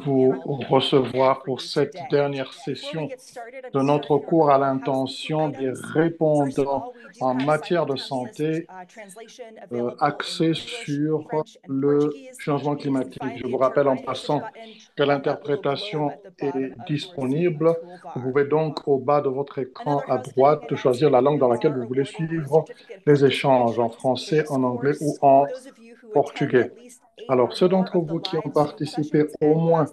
vous recevoir pour cette dernière session de notre cours à l'intention des répondants en matière de santé axé sur le changement climatique. Je vous rappelle en passant que l'interprétation est disponible. Vous pouvez donc, au bas de votre écran à droite, choisir la langue dans laquelle vous voulez suivre les échanges, en français, en anglais ou en portugais. Alors, ceux d'entre vous qui ont participé au moins,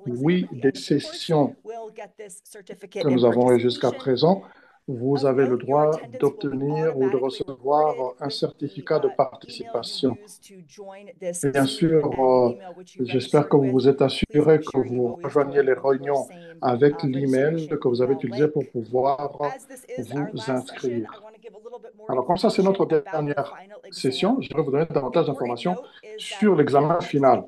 oui, des sessions que nous avons eues jusqu'à présent, vous avez le droit d'obtenir ou de recevoir un certificat de participation. Bien sûr, j'espère que vous vous êtes assuré que vous rejoignez les réunions avec l'email que vous avez utilisé pour pouvoir vous inscrire. Alors, comme ça, c'est notre dernière session. Je vais vous donner davantage d'informations sur l'examen final.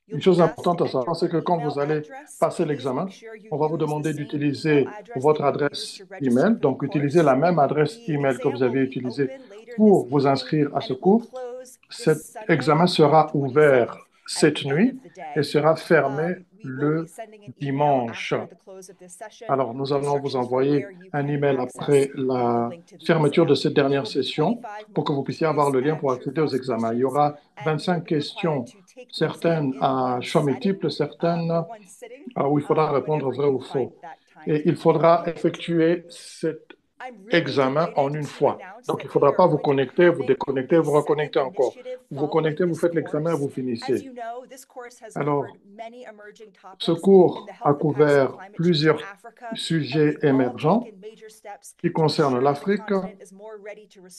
Une chose importante à savoir, c'est que quand vous allez passer l'examen, on va vous demander d'utiliser votre adresse email. Donc, utilisez la même adresse email que vous avez utilisée pour vous inscrire à ce cours. Cet examen sera ouvert cette nuit et sera fermé le dimanche. Alors, nous allons vous envoyer un email après la fermeture de cette dernière session pour que vous puissiez avoir le lien pour accéder aux examens. Il y aura 25 questions, certaines à choix multiples, certaines où il faudra répondre vrai ou faux. Et il faudra effectuer cet examen en une fois. Donc, il ne faudra pas vous connecter, vous déconnecter, vous reconnecter encore. Vous vous connectez, vous faites l'examen, vous finissez. Alors, ce cours a couvert plusieurs sujets émergents qui concernent l'Afrique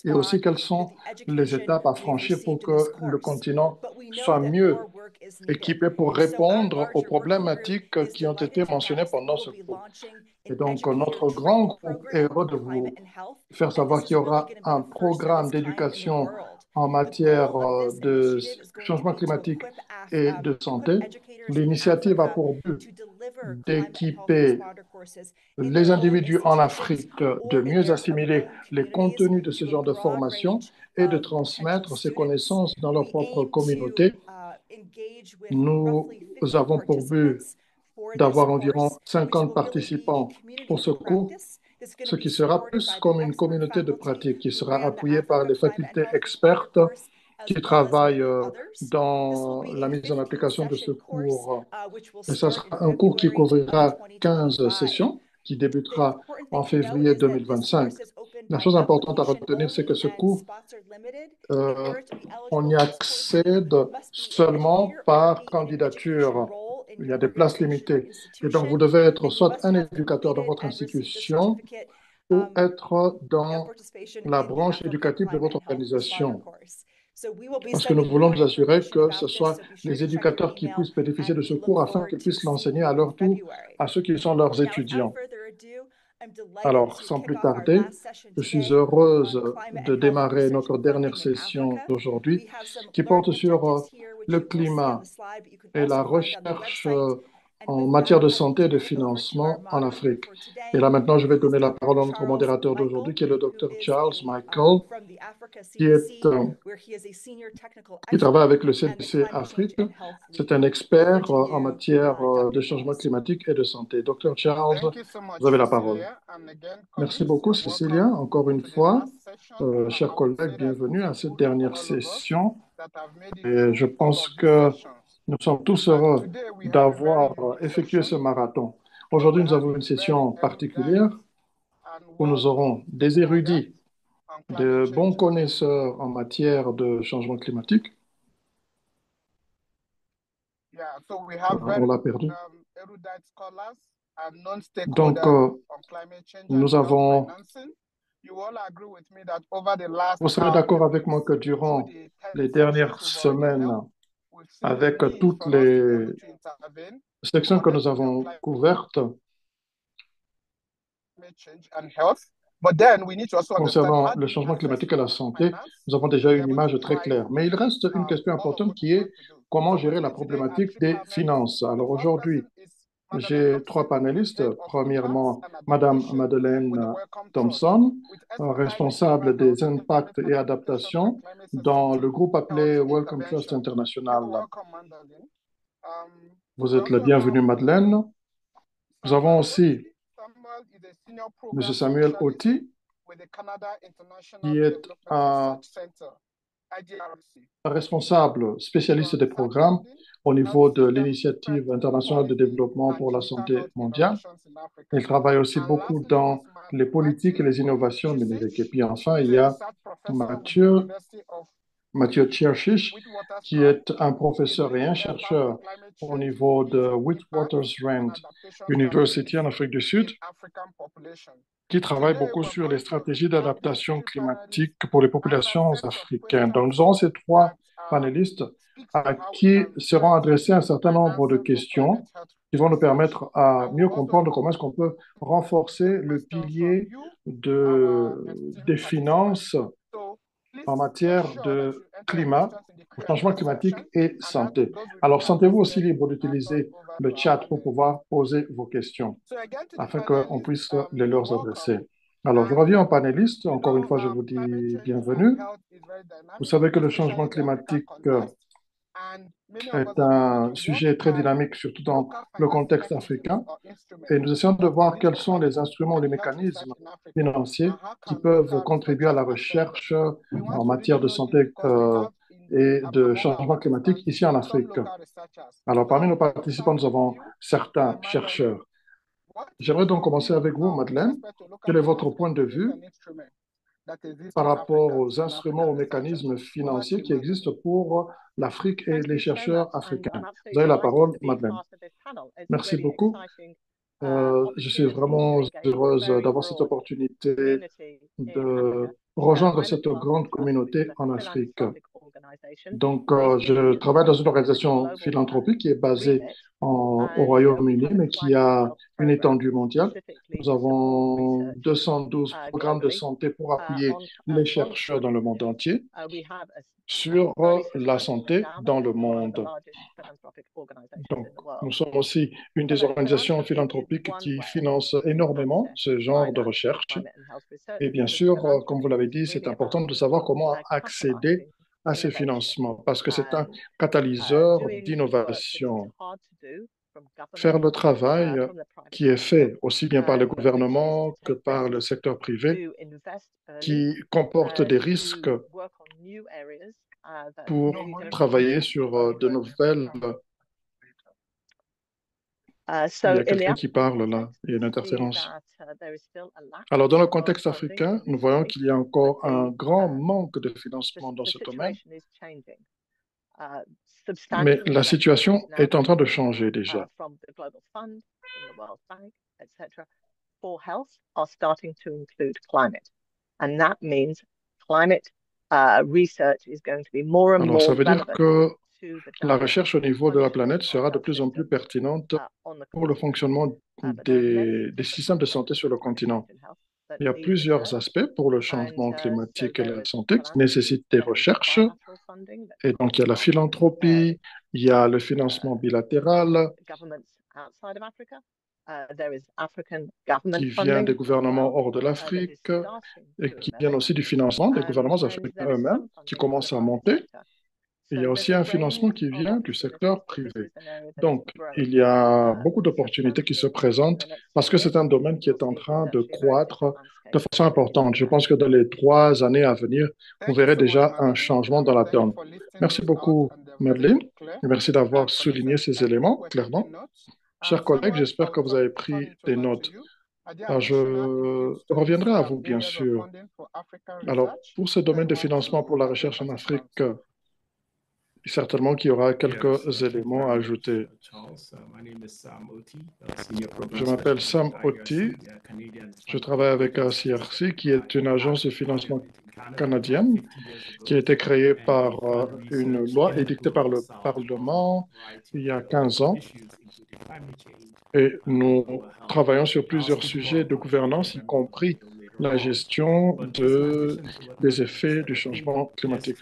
et aussi quelles sont les étapes à franchir pour que le continent soit mieux équipé pour répondre aux problématiques qui ont été mentionnées pendant ce cours. Et donc, notre grand groupe est heureux de vous faire savoir qu'il y aura un programme d'éducation en matière de changement climatique et de santé. L'initiative a pour but d'équiper les individus en Afrique de mieux assimiler les contenus de ce genre de formation et de transmettre ces connaissances dans leur propre communauté. Nous avons pour but d'avoir environ 50 participants pour ce cours, ce qui sera plus comme une communauté de pratique qui sera appuyée par les facultés expertes qui travaillent dans la mise en application de ce cours. Et ça sera un cours qui couvrira 15 sessions, qui débutera en février 2025. La chose importante à retenir, c'est que ce cours, euh, on y accède seulement par candidature. Il y a des places limitées. Et donc, vous devez être soit un éducateur dans votre institution ou être dans la branche éducative de votre organisation. Parce que nous voulons nous assurer que ce soit les éducateurs qui puissent bénéficier de ce cours afin qu'ils puissent l'enseigner à leur tour à ceux qui sont leurs étudiants. Alors, sans plus tarder, je suis heureuse de démarrer notre dernière session d'aujourd'hui qui porte sur le climat et la recherche en matière de santé et de financement en Afrique. Et là, maintenant, je vais donner la parole à notre modérateur d'aujourd'hui, qui est le docteur Charles Michael, qui qui travaille avec le CDC Afrique. C'est un expert en matière de changement climatique et de santé. Docteur Charles, vous avez la parole. Merci beaucoup, Cécilia. Encore une fois, chers collègues, bienvenue à cette dernière session. Et je pense que nous sommes tous heureux d'avoir effectué ce marathon. Aujourd'hui, nous avons une session particulière où nous aurons des érudits, de bons connaisseurs en matière de changement climatique. On l'a perdu. Donc, nous avons, vous serez d'accord avec moi que durant les dernières semaines, avec toutes les sections que nous avons couvertes concernant le changement climatique et la santé, nous avons déjà une image très claire. Mais il reste une question importante qui est comment gérer la problématique des finances. Alors aujourd'hui, j'ai trois panélistes. Premièrement, Madame Madeleine Thompson, responsable des impacts et adaptations dans le groupe appelé Wellcome Trust International. Vous êtes la bienvenue, Madeleine. Nous avons aussi M. Samuel Oti, qui est un responsable spécialiste des programmes au niveau de l'Initiative internationale de développement pour la santé mondiale. Il travaille aussi beaucoup dans les politiques et les innovations numériques. Et puis enfin, il y a Mathieu, Mathieu Tcherchich, qui est un professeur et un chercheur au niveau de Witwatersrand University en Afrique du Sud, qui travaille beaucoup sur les stratégies d'adaptation climatique pour les populations africaines. Donc, nous aurons ces trois panélistes à qui seront adressées un certain nombre de questions qui vont nous permettre à mieux comprendre comment est-ce qu'on peut renforcer le pilier des finances en matière de climat, changement climatique et santé. Alors, sentez-vous aussi libre d'utiliser le chat pour pouvoir poser vos questions afin qu'on puisse les leur adresser. Alors, je reviens aux panélistes. Encore une fois, je vous dis bienvenue. Vous savez que le changement climatique est un sujet très dynamique, surtout dans le contexte africain. Et nous essayons de voir quels sont les instruments, les mécanismes financiers qui peuvent contribuer à la recherche en matière de santé et de changement climatique ici en Afrique. Alors, parmi nos participants, nous avons certains chercheurs. J'aimerais donc commencer avec vous, Madeleine. Quel est votre point de vue par rapport aux instruments, aux mécanismes financiers qui existent pour l'Afrique et les chercheurs africains? Vous avez la parole, Madeleine. Merci beaucoup. Je suis vraiment heureuse d'avoir cette opportunité de rejoindre cette grande communauté en Afrique. Donc, je travaille dans une organisation philanthropique qui est basée au Royaume-Uni, mais qui a une étendue mondiale. Nous avons 212 programmes de santé pour appuyer les chercheurs dans le monde entier sur la santé dans le monde. Donc, nous sommes aussi une des organisations philanthropiques qui finance énormément ce genre de recherche. Et bien sûr, comme vous l'avez dit, c'est important de savoir comment accéder à ces financements parce que c'est un catalyseur d'innovation. Faire le travail qui est fait aussi bien par le gouvernement que par le secteur privé, qui comporte des risques pour travailler sur de nouvelles. Il y a quelqu'un qui parle là, il y a une interférence. Alors, dans le contexte africain, nous voyons qu'il y a encore un grand manque de financement dans ce domaine, mais la situation est en train de changer déjà. Alors, ça veut dire que la recherche au niveau de la planète sera de plus en plus pertinente pour le fonctionnement des systèmes de santé sur le continent. Il y a plusieurs aspects pour le changement climatique et la santé qui nécessitent des recherches. Et donc, il y a la philanthropie, il y a le financement bilatéral qui vient des gouvernements hors de l'Afrique et qui vient aussi du financement des gouvernements africains eux-mêmes qui commencent à monter. Il y a aussi un financement qui vient du secteur privé. Donc, il y a beaucoup d'opportunités qui se présentent parce que c'est un domaine qui est en train de croître de façon importante. Je pense que dans les 3 années à venir, on verrait déjà un changement dans la donne. Merci beaucoup, Madeleine, et merci d'avoir souligné ces éléments clairement. Chers collègues, j'espère que vous avez pris des notes. Je reviendrai à vous, bien sûr. Alors, pour ce domaine de financement pour la recherche en Afrique, certainement qu'il y aura quelques éléments à ajouter. Je m'appelle Sam Oti. Je travaille avec ACRC, qui est une agence de financement canadienne qui a été créée par une loi édictée par le Parlement il y a 15 ans. Et nous travaillons sur plusieurs sujets de gouvernance, y compris la gestion des effets du changement climatique.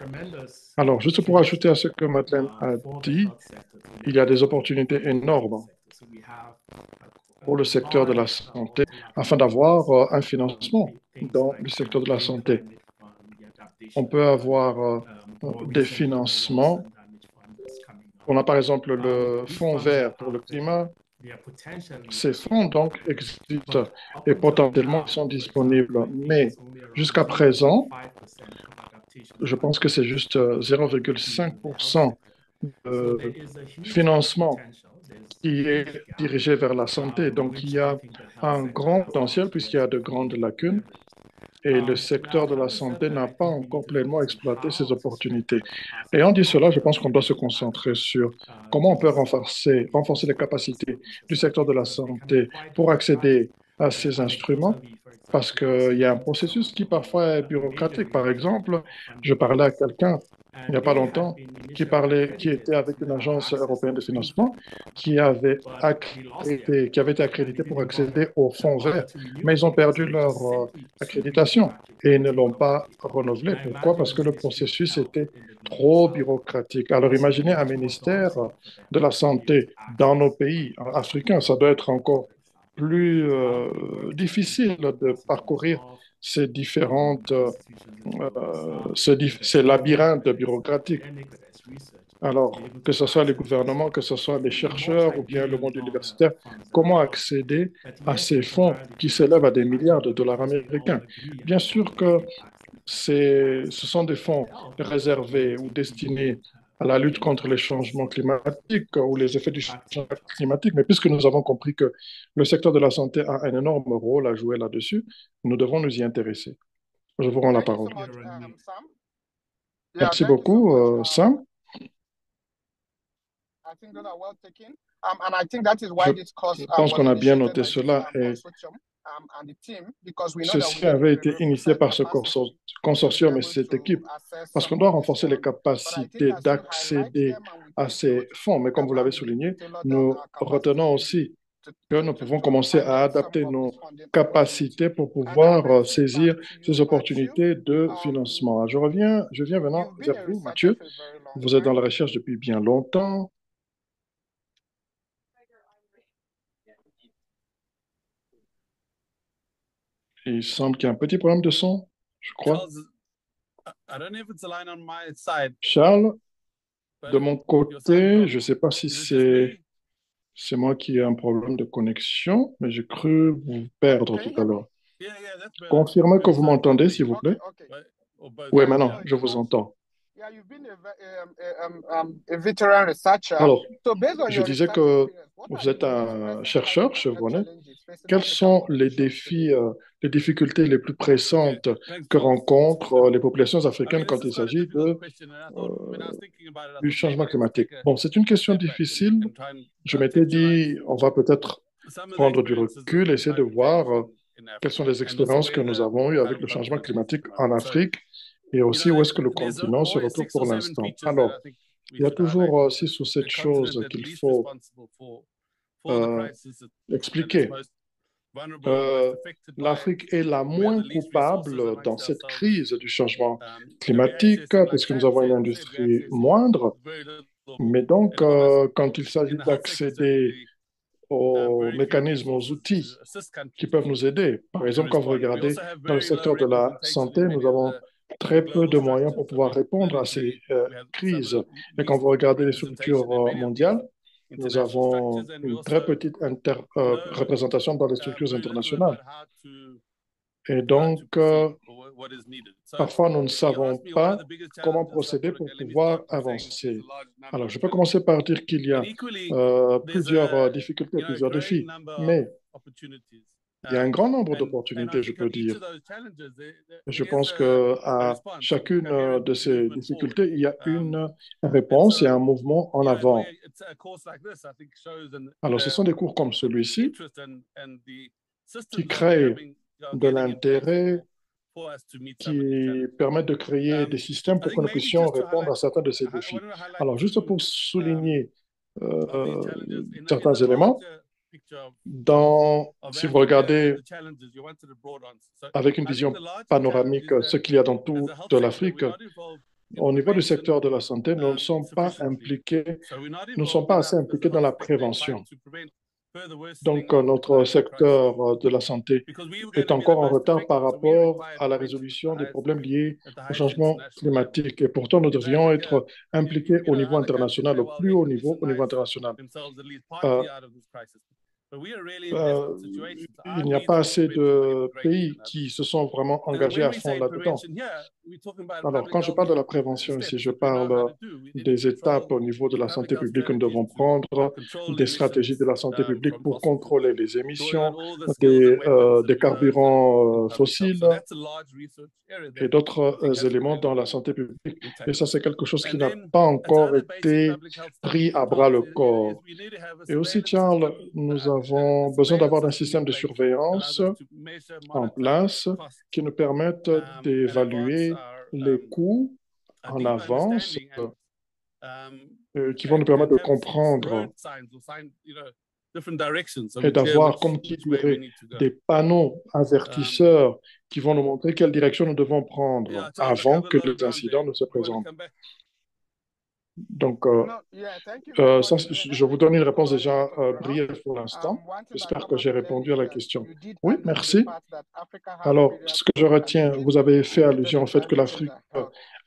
Alors, juste pour ajouter à ce que Madeleine a dit, il y a des opportunités énormes pour le secteur de la santé afin d'avoir un financement dans le secteur de la santé. On peut avoir des financements On a par exemple le Fonds vert pour le climat. Ces fonds donc existent et potentiellement ils sont disponibles. Mais jusqu'à présent, je pense que c'est juste 0,5% de financement qui est dirigé vers la santé. Donc, il y a un grand potentiel puisqu'il y a de grandes lacunes et le secteur de la santé n'a pas encore pleinement exploité ces opportunités. Ayant dit cela, je pense qu'on doit se concentrer sur comment on peut renforcer les capacités du secteur de la santé pour accéder à ces instruments, parce qu'il y a un processus qui parfois est bureaucratique. Par exemple, je parlais à quelqu'un il n'y a pas longtemps qui était avec une agence européenne de financement, qui avait été accrédité pour accéder au fonds vert, mais ils ont perdu leur accréditation et ils ne l'ont pas renouvelé. Pourquoi? Parce que le processus était trop bureaucratique. Alors imaginez un ministère de la Santé dans nos pays africains, ça doit être encore plus difficile de parcourir ces ces labyrinthes bureaucratiques. Alors, que ce soit les gouvernements, que ce soit les chercheurs ou bien le monde universitaire, comment accéder à ces fonds qui s'élèvent à des milliards de dollars américains? Bien sûr que ce sont des fonds réservés ou destinés à la lutte contre les changements climatiques ou les effets du changement climatique, mais puisque nous avons compris que le secteur de la santé a un énorme rôle à jouer là-dessus, nous devons nous y intéresser. Je vous rends la Thank you so parole. much, Sam. Yeah, Merci thank you so beaucoup, much. Sam. I think those are well taken. And I think that is Je why this course pense was qu'on a bien initiated noté by this cela et consortium and the team, because we know that we ceci need avait été a initié research par ce capacity to be consortium et able cette to équipe assess parce some qu'on doit of these renforcer les funds. But I think capacités as you highlight d'accéder them and we à go through ces it, fonds. Mais comme that vous l'avez can be souligné, tailor down nous our retenons capacity aussi que nous pouvons commencer à finance some adapter of nos this funding opportunity. capacités pour And I'll pouvoir bring it back saisir to you, ces Matthew. opportunités de Um, financement. Je viens maintenant you've been vers a vous, researcher Mathieu. for a very long Vous êtes dans time. la recherche depuis bien longtemps. Il semble qu'il y a un petit problème de son, je crois. Charles, de mon côté, je ne sais pas si c'est moi qui ai un problème de connexion, mais j'ai cru vous perdre Can you tout à hear me? l'heure. Confirmez que vous m'entendez, s'il vous plaît. Okay. Oui, Yeah. maintenant, So je vous entends. yeah, you've been a veteran researcher. Alors, So based on je your disais research que experience, what are vous the êtes most un pressing health, chercheur health chevronné. challenges facing Quels African sont les populations today? défis, les difficultés les plus pressantes que rencontrent les populations africaines quand il s'agit du changement climatique? Bon, c'est une question difficile. Je m'étais dit, on va peut-être prendre du recul, essayer de voir quelles sont les expériences que nous avons eues avec le changement climatique en Afrique et aussi où est-ce que le continent se retrouve pour l'instant. Alors, il y a toujours 6 ou 7 choses qu'il faut euh, expliquer. Euh, L'Afrique est la moins coupable dans cette crise du changement climatique parce que nous avons une industrie moindre. Mais donc, quand il s'agit d'accéder aux mécanismes, aux outils qui peuvent nous aider, par exemple, quand vous regardez dans le secteur de la santé, nous avons très peu de moyens pour pouvoir répondre à ces crises. Et quand vous regardez les structures mondiales, nous avons une très petite représentation dans les structures internationales. Et donc, parfois, nous ne savons pas comment procéder pour pouvoir avancer. Alors, je peux commencer par dire qu'il y a plusieurs difficultés, plusieurs défis, mais il y a un grand nombre d'opportunités, je peux dire. Je pense qu'à chacune de ces difficultés, il y a une réponse et un mouvement en avant. Alors, ce sont des cours comme celui-ci qui créent de l'intérêt, qui permettent de créer des systèmes pour que nous puissions répondre à certains de ces défis. Alors, juste pour souligner certains éléments, si vous regardez avec une vision panoramique ce qu'il y a dans toute l'Afrique, au niveau du secteur de la santé, nous ne sommes pas impliqués, nous ne sommes pas assez impliqués dans la prévention. Donc, notre secteur de la santé est encore en retard par rapport à la résolution des problèmes liés au changement climatique. Et pourtant, nous devrions être impliqués au niveau international, au plus haut niveau, au niveau international. Euh, euh, il n'y a pas assez de pays qui se sont vraiment engagés à fond là-dedans. Alors, quand je parle de la prévention ici, je parle des étapes au niveau de la santé publique que nous devons prendre, des stratégies de la santé publique pour contrôler les émissions des carburants fossiles et d'autres éléments dans la santé publique. Et ça, c'est quelque chose qui n'a pas encore été pris à bras le corps. Et aussi, Charles, nous avons besoin d'avoir un système de surveillance en place qui nous permette d'évaluer les coûts en avance, qui vont nous permettre de comprendre et d'avoir, comme qui dirait, des panneaux avertisseurs qui vont nous montrer quelle direction nous devons prendre avant que les incidents ne se présentent. Donc, ça, je vous donne une réponse déjà brève pour l'instant. J'espère que j'ai répondu à la question. Oui, merci. Alors, ce que je retiens, vous avez fait allusion au fait que l'Afrique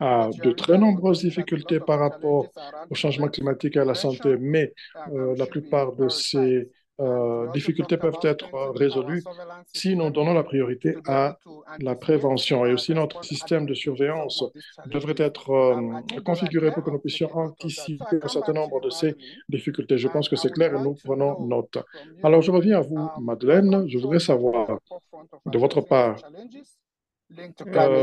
a de très nombreuses difficultés par rapport au changement climatique et à la santé, mais la plupart de ces difficultés peuvent être résolues si nous donnons la priorité à la prévention. Et aussi, notre système de surveillance devrait être configuré pour que nous puissions anticiper un certain nombre de ces difficultés. Je pense que c'est clair et nous prenons note. Alors, je reviens à vous, Madeleine. Je voudrais savoir de votre part,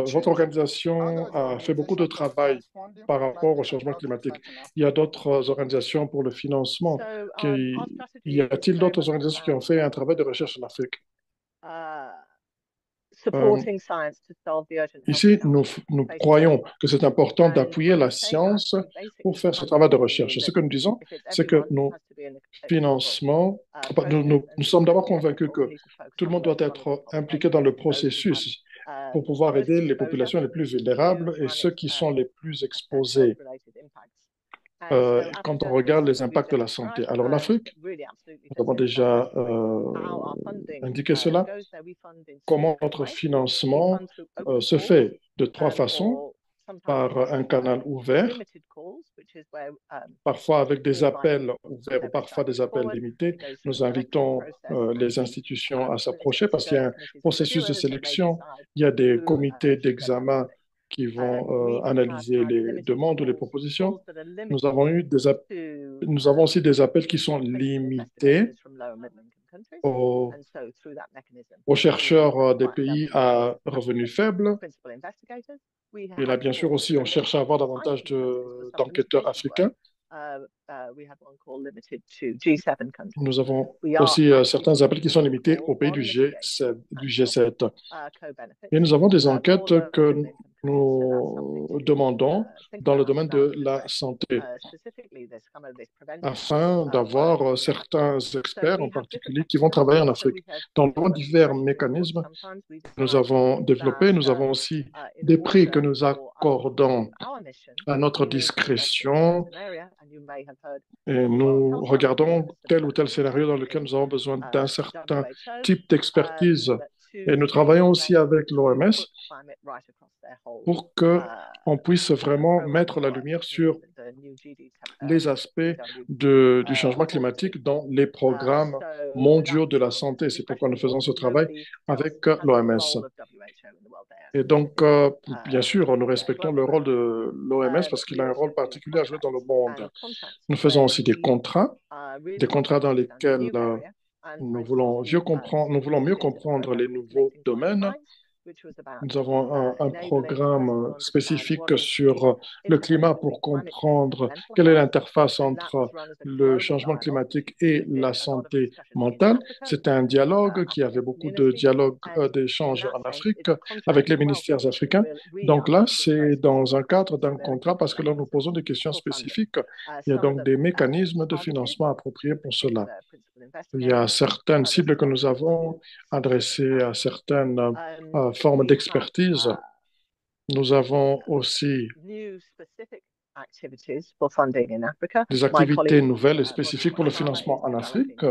votre organisation a fait beaucoup de travail par rapport au changement climatique. Il y a d'autres organisations pour le financement. Y a-t-il d'autres organisations qui ont fait un travail de recherche en Afrique? Ici, nous croyons que c'est important d'appuyer la science pour faire ce travail de recherche. Ce que nous disons, c'est que nos financements, nous sommes d'abord convaincus que tout le monde doit être impliqué dans le processus pour pouvoir aider les populations les plus vulnérables et ceux qui sont les plus exposés quand on regarde les impacts de la santé. Alors l'Afrique, nous avons déjà indiqué cela, comment notre financement se fait de trois façons, par un canal ouvert, parfois avec des appels ouverts ou parfois des appels limités. Nous invitons les institutions à s'approcher parce qu'il y a un processus de sélection, il y a des comités d'examen qui vont analyser les demandes ou les propositions. Nous avons aussi des appels qui sont limités aux chercheurs des pays à revenus faibles. Et là, bien sûr, aussi, on cherche à avoir davantage d'enquêteurs africains. Nous avons aussi certains appels qui sont limités aux pays du G7. Et nous avons des enquêtes que nous demandons dans le domaine de la santé, afin d'avoir certains experts en particulier qui vont travailler en Afrique. Dans les divers mécanismes que nous avons développés, nous avons aussi des prix que nous accordons à notre discrétion et nous regardons tel ou tel scénario dans lequel nous avons besoin d'un certain type d'expertise. Et nous travaillons aussi avec l'OMS pour qu'on puisse vraiment mettre la lumière sur les aspects du changement climatique dans les programmes mondiaux de la santé. C'est pourquoi nous faisons ce travail avec l'OMS. Et donc, bien sûr, nous respectons le rôle de l'OMS parce qu'il a un rôle particulier à jouer dans le monde. Nous faisons aussi des contrats dans lesquels nous voulons mieux comprendre les nouveaux domaines. Nous avons un programme spécifique sur le climat pour comprendre quelle est l'interface entre le changement climatique et la santé mentale. C'était un dialogue qui avait beaucoup de dialogues, d'échanges en Afrique avec les ministères africains. Donc là, c'est dans un cadre d'un contrat parce que là, nous posons des questions spécifiques. Il y a donc des mécanismes de financement appropriés pour cela. Il y a certaines cibles que nous avons adressées à certaines formes d'expertise. Nous avons aussi des activités nouvelles et spécifiques pour le financement en Afrique.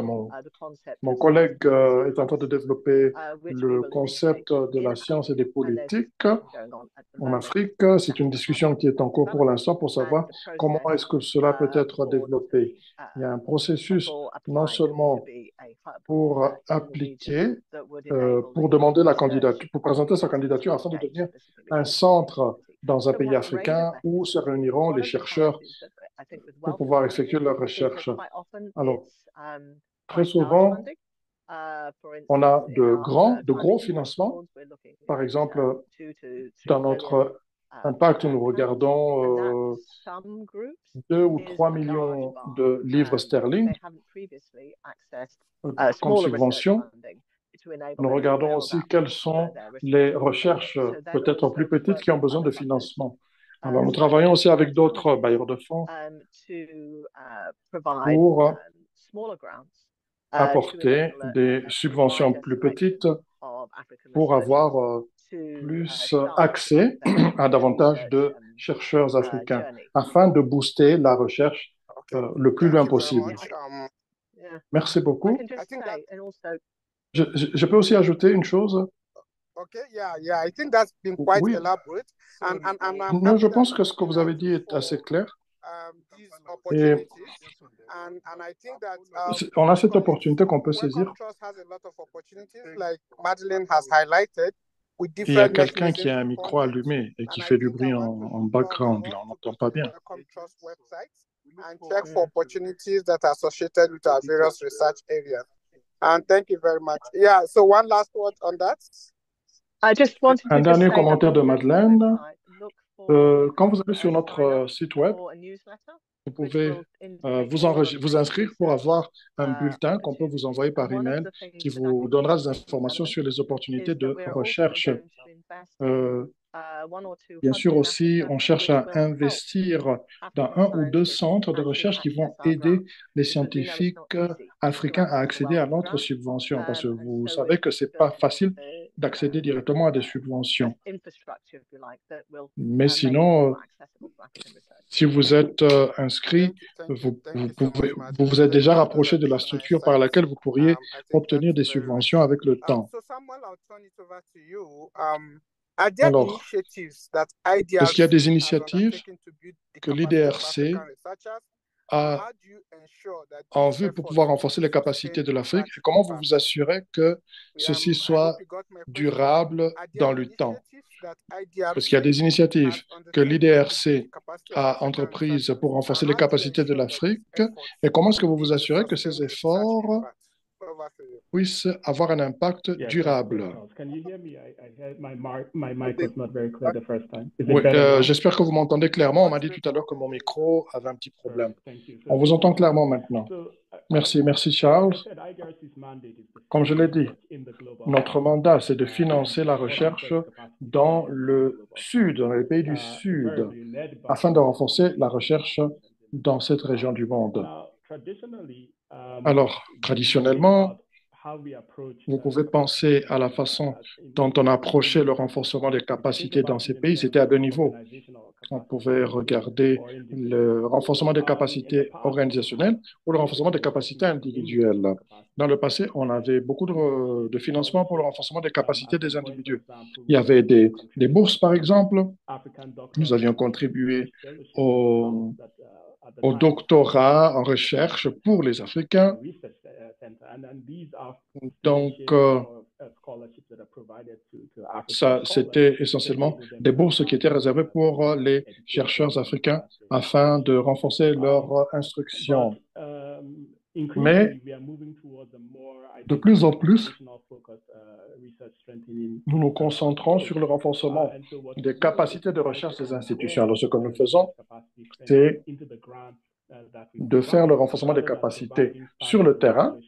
Mon collègue est en train de développer le concept de la science et des politiques en Afrique. C'est une discussion qui est en cours pour l'instant pour savoir comment est-ce que cela peut être développé. Il y a un processus non seulement pour appliquer, pour demander la candidature, pour présenter sa candidature afin de devenir un centre dans un pays africain où se réuniront les chercheurs pour pouvoir effectuer leurs recherches. Alors, très souvent, on a de gros financements. Par exemple, dans notre impact, nous regardons 2 ou 3 millions de livres sterling comme subvention. Nous regardons aussi quelles sont les recherches peut-être plus petites qui ont besoin de financement. Alors, nous travaillons aussi avec d'autres bailleurs de fonds pour apporter des subventions plus petites pour avoir plus accès à davantage de chercheurs africains afin de booster la recherche le plus loin possible. Merci beaucoup. Je peux aussi ajouter une chose. I think that's been quite Oui. elaborate. Non, je pense que ce que vous avez dit est assez clair. Et on a cette opportunité qu'on peut saisir. Il y a quelqu'un qui a un micro allumé et qui fait du bruit en background. Là, on n'entend pas bien. And check for opportunities that are associated with our various research areas. And thank you very much. Yeah, so one last word on that. Un dernier commentaire de Madeleine. Quand vous allez sur notre site web, vous pouvez vous inscrire pour avoir un bulletin qu'on peut vous envoyer par email qui vous donnera des informations sur les opportunités de recherche. Bien sûr aussi, on cherche à investir dans 1 ou 2 centres de recherche qui vont aider les scientifiques africains à accéder à notre subvention, parce que vous savez que ce n'est pas facile d'accéder directement à des subventions. Mais sinon, si vous êtes inscrit, vous vous êtes déjà rapproché de la structure par laquelle vous pourriez obtenir des subventions avec le temps. Alors, est-ce qu'il y a des initiatives que l'IDRC a en vue pour pouvoir renforcer les capacités de l'Afrique et comment vous vous assurez que ceci soit durable dans le temps? Parce qu'il y a des initiatives que l'IDRC a entreprises pour renforcer les capacités de l'Afrique et comment est-ce que vous vous assurez que ces efforts puissent avoir un impact durable? Oui, j'espère que vous m'entendez clairement. On m'a dit tout à l'heure que mon micro avait un petit problème. On vous entend clairement maintenant. Merci, merci Charles. Comme je l'ai dit, notre mandat, c'est de financer la recherche dans le Sud, dans les pays du Sud, afin de renforcer la recherche dans cette région du monde. Alors, traditionnellement, vous pouvez penser à la façon dont on approchait le renforcement des capacités dans ces pays. C'était à 2 niveaux. On pouvait regarder le renforcement des capacités organisationnelles ou le renforcement des capacités individuelles. Dans le passé, on avait beaucoup de financement pour le renforcement des capacités des individus. Il y avait des bourses, par exemple. Nous avions contribué au doctorat en recherche pour les Africains. Donc, ça, c'était essentiellement des bourses qui étaient réservées pour les chercheurs africains afin de renforcer leur instruction. Mais de plus en plus, nous nous concentrons sur le renforcement des capacités de recherche des institutions. Alors, ce que nous faisons, c'est de faire le renforcement des capacités sur le terrain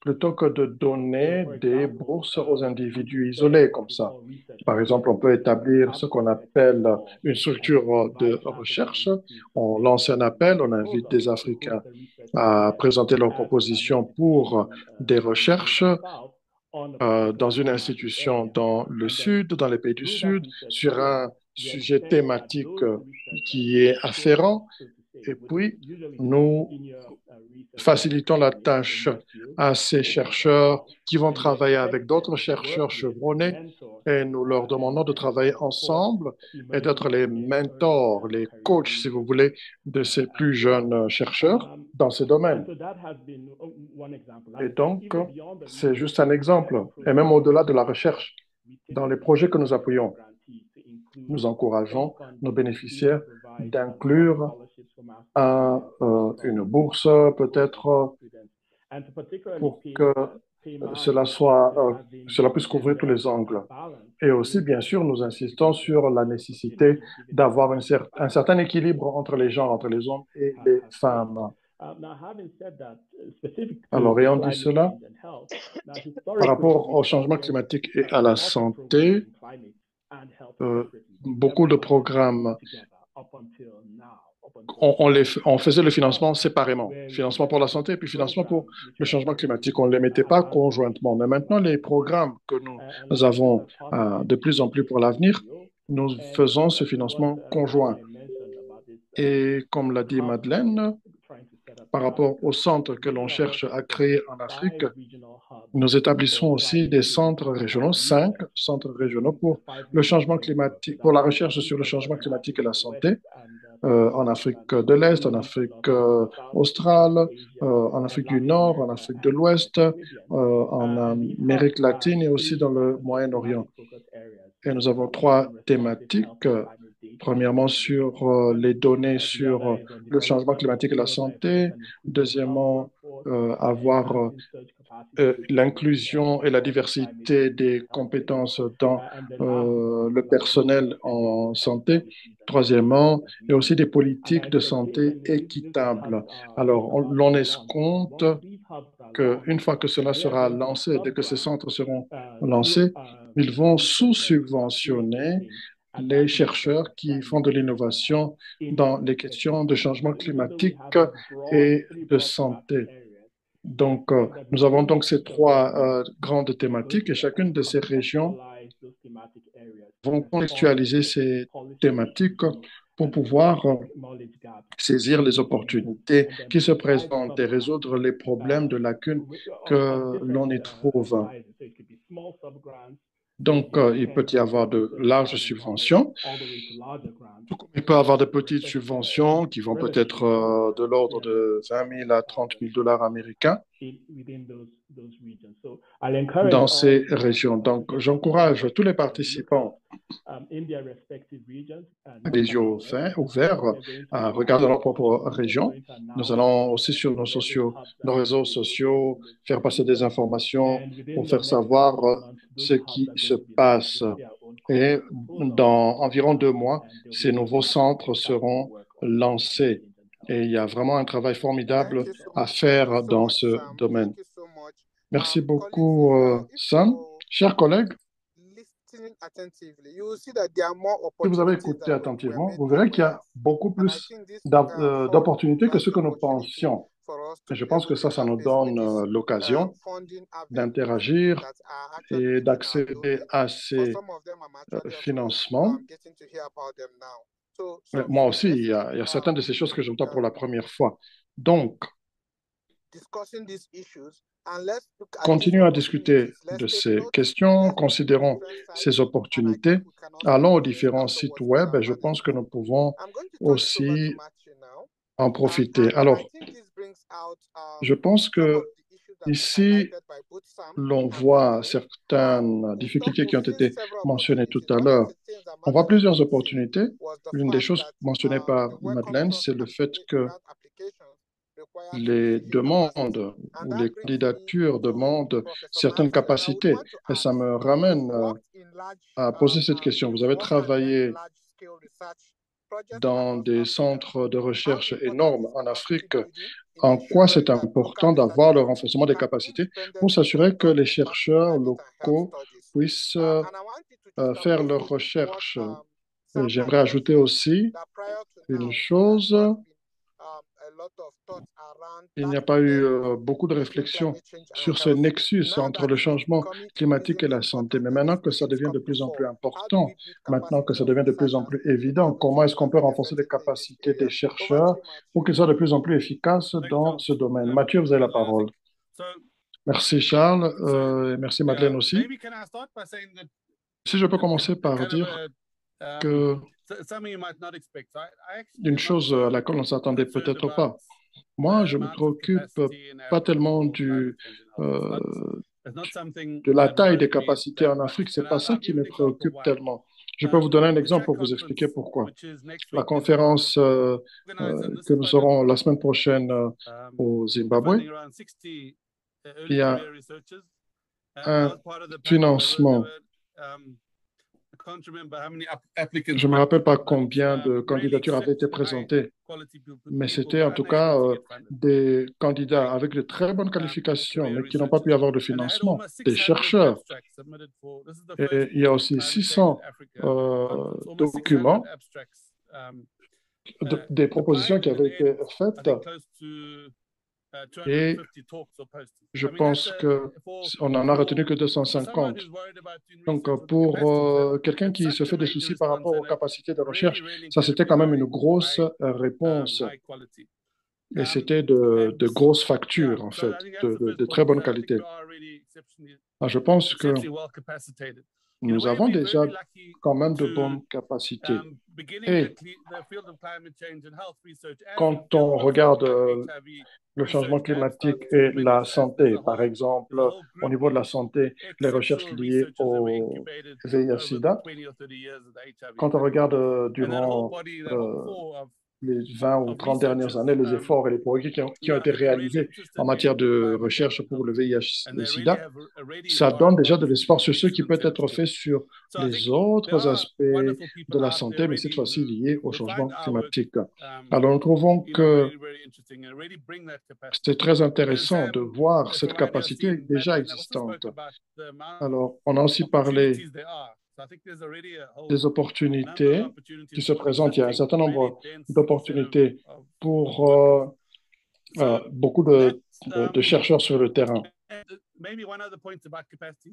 plutôt que de donner des bourses aux individus isolés comme ça. Par exemple, on peut établir ce qu'on appelle une structure de recherche. On lance un appel, on invite des Africains à présenter leurs propositions pour des recherches dans une institution dans le Sud, dans les pays du Sud, sur un sujet thématique qui est afférent. Et puis, nous facilitons la tâche à ces chercheurs qui vont travailler avec d'autres chercheurs chevronnés et nous leur demandons de travailler ensemble et d'être les mentors, les coachs, si vous voulez, de ces plus jeunes chercheurs dans ces domaines. Et donc, c'est juste un exemple. Et même au-delà de la recherche, dans les projets que nous appuyons, nous encourageons nos bénéficiaires d'inclure une bourse peut-être pour que cela puisse couvrir tous les angles. Et aussi, bien sûr, nous insistons sur la nécessité d'avoir un certain équilibre entre les genres, entre les hommes et les femmes. Alors, ayant dit cela, par rapport au changement climatique et à la santé, beaucoup de programmes, on faisait le financement séparément. Financement pour la santé et puis financement pour le changement climatique. On ne les mettait pas conjointement. Mais maintenant, les programmes que nous avons de plus en plus pour l'avenir, nous faisons ce financement conjoint. Et comme l'a dit Madeleine, par rapport aux centres que l'on cherche à créer en Afrique, nous établissons aussi des centres régionaux, 5 centres régionaux pour le changement climatique, pour la recherche sur le changement climatique et la santé, en Afrique de l'Est, en Afrique australe, en Afrique du Nord, en Afrique de l'Ouest, en Amérique latine et aussi dans le Moyen-Orient. Et nous avons 3 thématiques. Premièrement, sur les données sur le changement climatique et la santé. Deuxièmement, avoir l'inclusion et la diversité des compétences dans le personnel en santé. Troisièmement, il y a aussi des politiques de santé équitables. Alors, l'on escompte qu'une fois que cela sera lancé, dès que ces centres seront lancés, ils vont sous-subventionner les chercheurs qui font de l'innovation dans les questions de changement climatique et de santé. Donc, nous avons donc ces 3 grandes thématiques et chacune de ces régions vont contextualiser ces thématiques pour pouvoir saisir les opportunités qui se présentent et résoudre les problèmes de lacunes que l'on y trouve. Donc, il peut y avoir de larges subventions. Il peut y avoir de petites subventions qui vont peut-être de l'ordre de 20 000 à 30 000 dollars américains dans ces régions. Donc, j'encourage tous les participants les yeux ouverts à regarder leur propre région. Nous allons aussi sur nos réseaux sociaux, faire passer des informations pour faire savoir ce qui se passe. Et dans environ 2 mois, ces nouveaux centres seront lancés. Et il y a vraiment un travail formidable à faire dans ce domaine. Merci beaucoup, Sam. Chers collègues, si vous avez écouté attentivement, vous verrez qu'il y a beaucoup plus d'opportunités que ce que nous pensions. Et je pense que ça nous donne l'occasion d'interagir et d'accéder à ces financements. Moi aussi, il y a certaines de ces choses que j'entends pour la première fois. Donc, continuons à discuter de ces questions, considérons ces opportunités, allons aux différents sites web et je pense que nous pouvons aussi en profiter. Alors, je pense que ici, l'on voit certaines difficultés qui ont été mentionnées tout à l'heure. On voit plusieurs opportunités. Une des choses mentionnées par Madeleine, c'est le fait que les demandes ou les candidatures demandent certaines capacités. Et ça me ramène à poser cette question. Vous avez travaillé dans des centres de recherche énormes en Afrique. En quoi c'est important d'avoir le renforcement des capacités pour s'assurer que les chercheurs locaux puissent faire leurs recherches? J'aimerais ajouter aussi une chose. il n'y a pas eu beaucoup de réflexion sur ce nexus entre le changement climatique et la santé. Mais maintenant que ça devient de plus en plus important, maintenant que ça devient de plus en plus évident, comment est-ce qu'on peut renforcer les capacités des chercheurs pour qu'ils soient de plus en plus efficaces dans ce domaine? Mathieu, vous avez la parole. Merci Charles, et merci Madeleine aussi. Si je peux commencer par dire que une chose à laquelle on ne s'attendait peut-être pas. Moi, je me préoccupe pas tellement de la taille des capacités en Afrique. C'est pas ça qui me préoccupe tellement. Je peux vous donner un exemple pour vous expliquer pourquoi. La conférence que nous aurons la semaine prochaine au Zimbabwe, il y a un financement. Je ne me rappelle pas combien de candidatures avaient été présentées, mais c'était en tout cas des candidats avec de très bonnes qualifications, mais qui n'ont pas pu avoir de financement, des chercheurs. Et il y a aussi 600 documents, des propositions qui avaient été faites. Et je pense qu'on n'en a retenu que 250. Donc, pour quelqu'un qui se fait des soucis par rapport aux capacités de recherche, ça, c'était quand même une grosse réponse. Et c'était de grosses factures, en fait, de très bonne qualité. Alors, je pense que nous avons déjà quand même de bonnes capacités. Et quand on regarde le changement climatique et la santé, par exemple, au niveau de la santé, les recherches liées au VIH-Sida, quand on regarde durant les 20 ou 30 dernières années, les efforts et les progrès qui ont été réalisés en matière de recherche pour le VIH-Sida, ça donne déjà de l'espoir sur ce qui peut être fait sur les autres aspects de la santé, mais cette fois-ci liés au changement climatique. Alors, nous trouvons que c'est très intéressant de voir cette capacité déjà existante. Alors, on a aussi parlé des opportunités qui se présentent. Il y a un certain nombre d'opportunités pour beaucoup de chercheurs sur le terrain.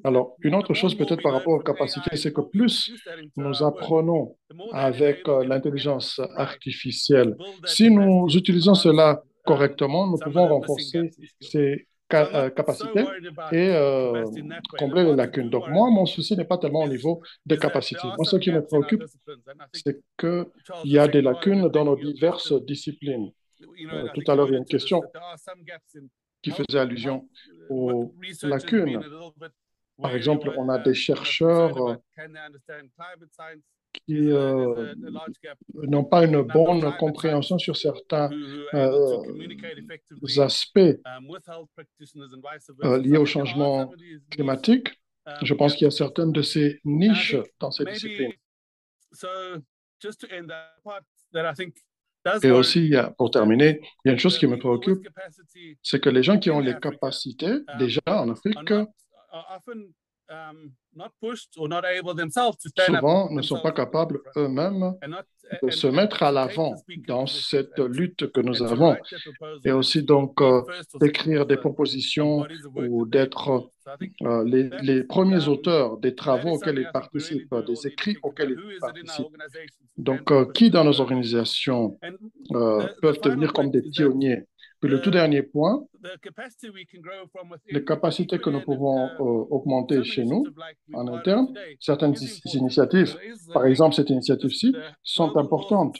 Alors, une autre chose peut-être par rapport aux capacités, c'est que plus nous apprenons avec l'intelligence artificielle, si nous utilisons cela correctement, nous pouvons renforcer ces capacités et combler les lacunes. Donc, moi, mon souci n'est pas tellement au niveau des capacités. Moi, ce qui me préoccupe, c'est qu'il y a des lacunes dans nos diverses disciplines. Tout à l'heure, il y a une question qui faisait allusion aux lacunes. Par exemple, on a des chercheurs qui n'ont pas une bonne compréhension sur certains aspects liés au changement climatique. Je pense qu'il y a certaines de ces niches dans ces disciplines. Et aussi, pour terminer, il y a une chose qui me préoccupe, c'est que les gens qui ont les capacités, déjà en Afrique, souvent ne sont pas capables eux-mêmes de se mettre à l'avant dans cette lutte que nous avons. Et aussi donc d'écrire des propositions ou d'être les premiers auteurs des travaux auxquels ils participent, des écrits auxquels ils participent. Donc, qui dans nos organisations peuvent devenir comme des pionniers? Puis le tout dernier point, les capacités que nous pouvons augmenter chez nous, en interne, certaines initiatives, par exemple cette initiative-ci, sont importantes.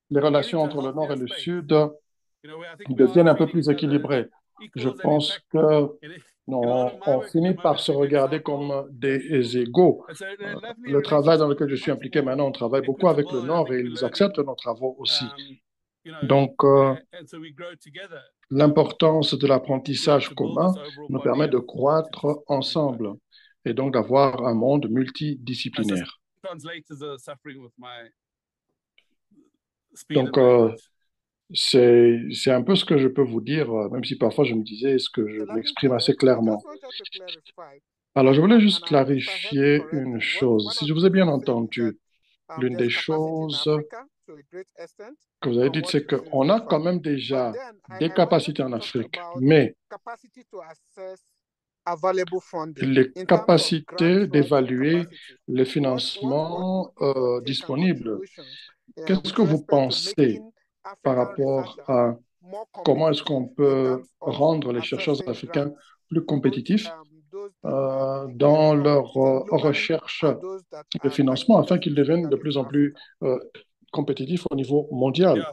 Les relations entre le Nord et le Sud deviennent un peu plus équilibrées. Je pense que on finit par se regarder comme des égaux. Le travail dans lequel je suis impliqué maintenant, on travaille beaucoup avec le Nord et ils acceptent nos travaux aussi. Donc, l'importance de l'apprentissage commun nous permet de croître ensemble et donc d'avoir un monde multidisciplinaire. Donc, c'est un peu ce que je peux vous dire, même si parfois je me disais, est-ce que je m'exprime assez clairement? Alors, je voulais juste clarifier une chose. Si je vous ai bien entendu, l'une des choses que vous avez dit, c'est qu'on a quand même déjà des capacités en Afrique, mais les capacités d'évaluer les financements disponibles. Qu'est-ce que vous pensez par rapport à comment est-ce qu'on peut rendre les chercheurs africains plus compétitifs dans leur recherche de financement afin qu'ils deviennent de plus en plus compétitifs au niveau mondial?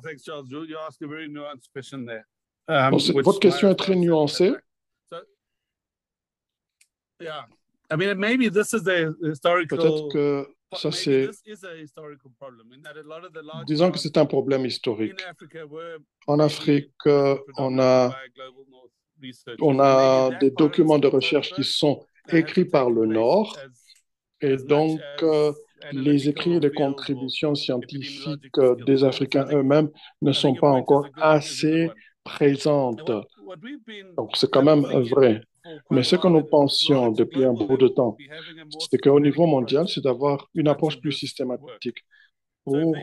Bon, votre question est très nuancée. Peut-être que ça, c'est... Disons que c'est un problème historique. En Afrique, on a des documents de recherche qui sont écrits par le Nord, et donc les écrits et les contributions scientifiques des Africains eux-mêmes ne sont pas encore assez présentes. Donc, c'est quand même vrai. Mais ce que nous pensions depuis un bout de temps, c'est qu'au niveau mondial, c'est d'avoir une approche plus systématique pour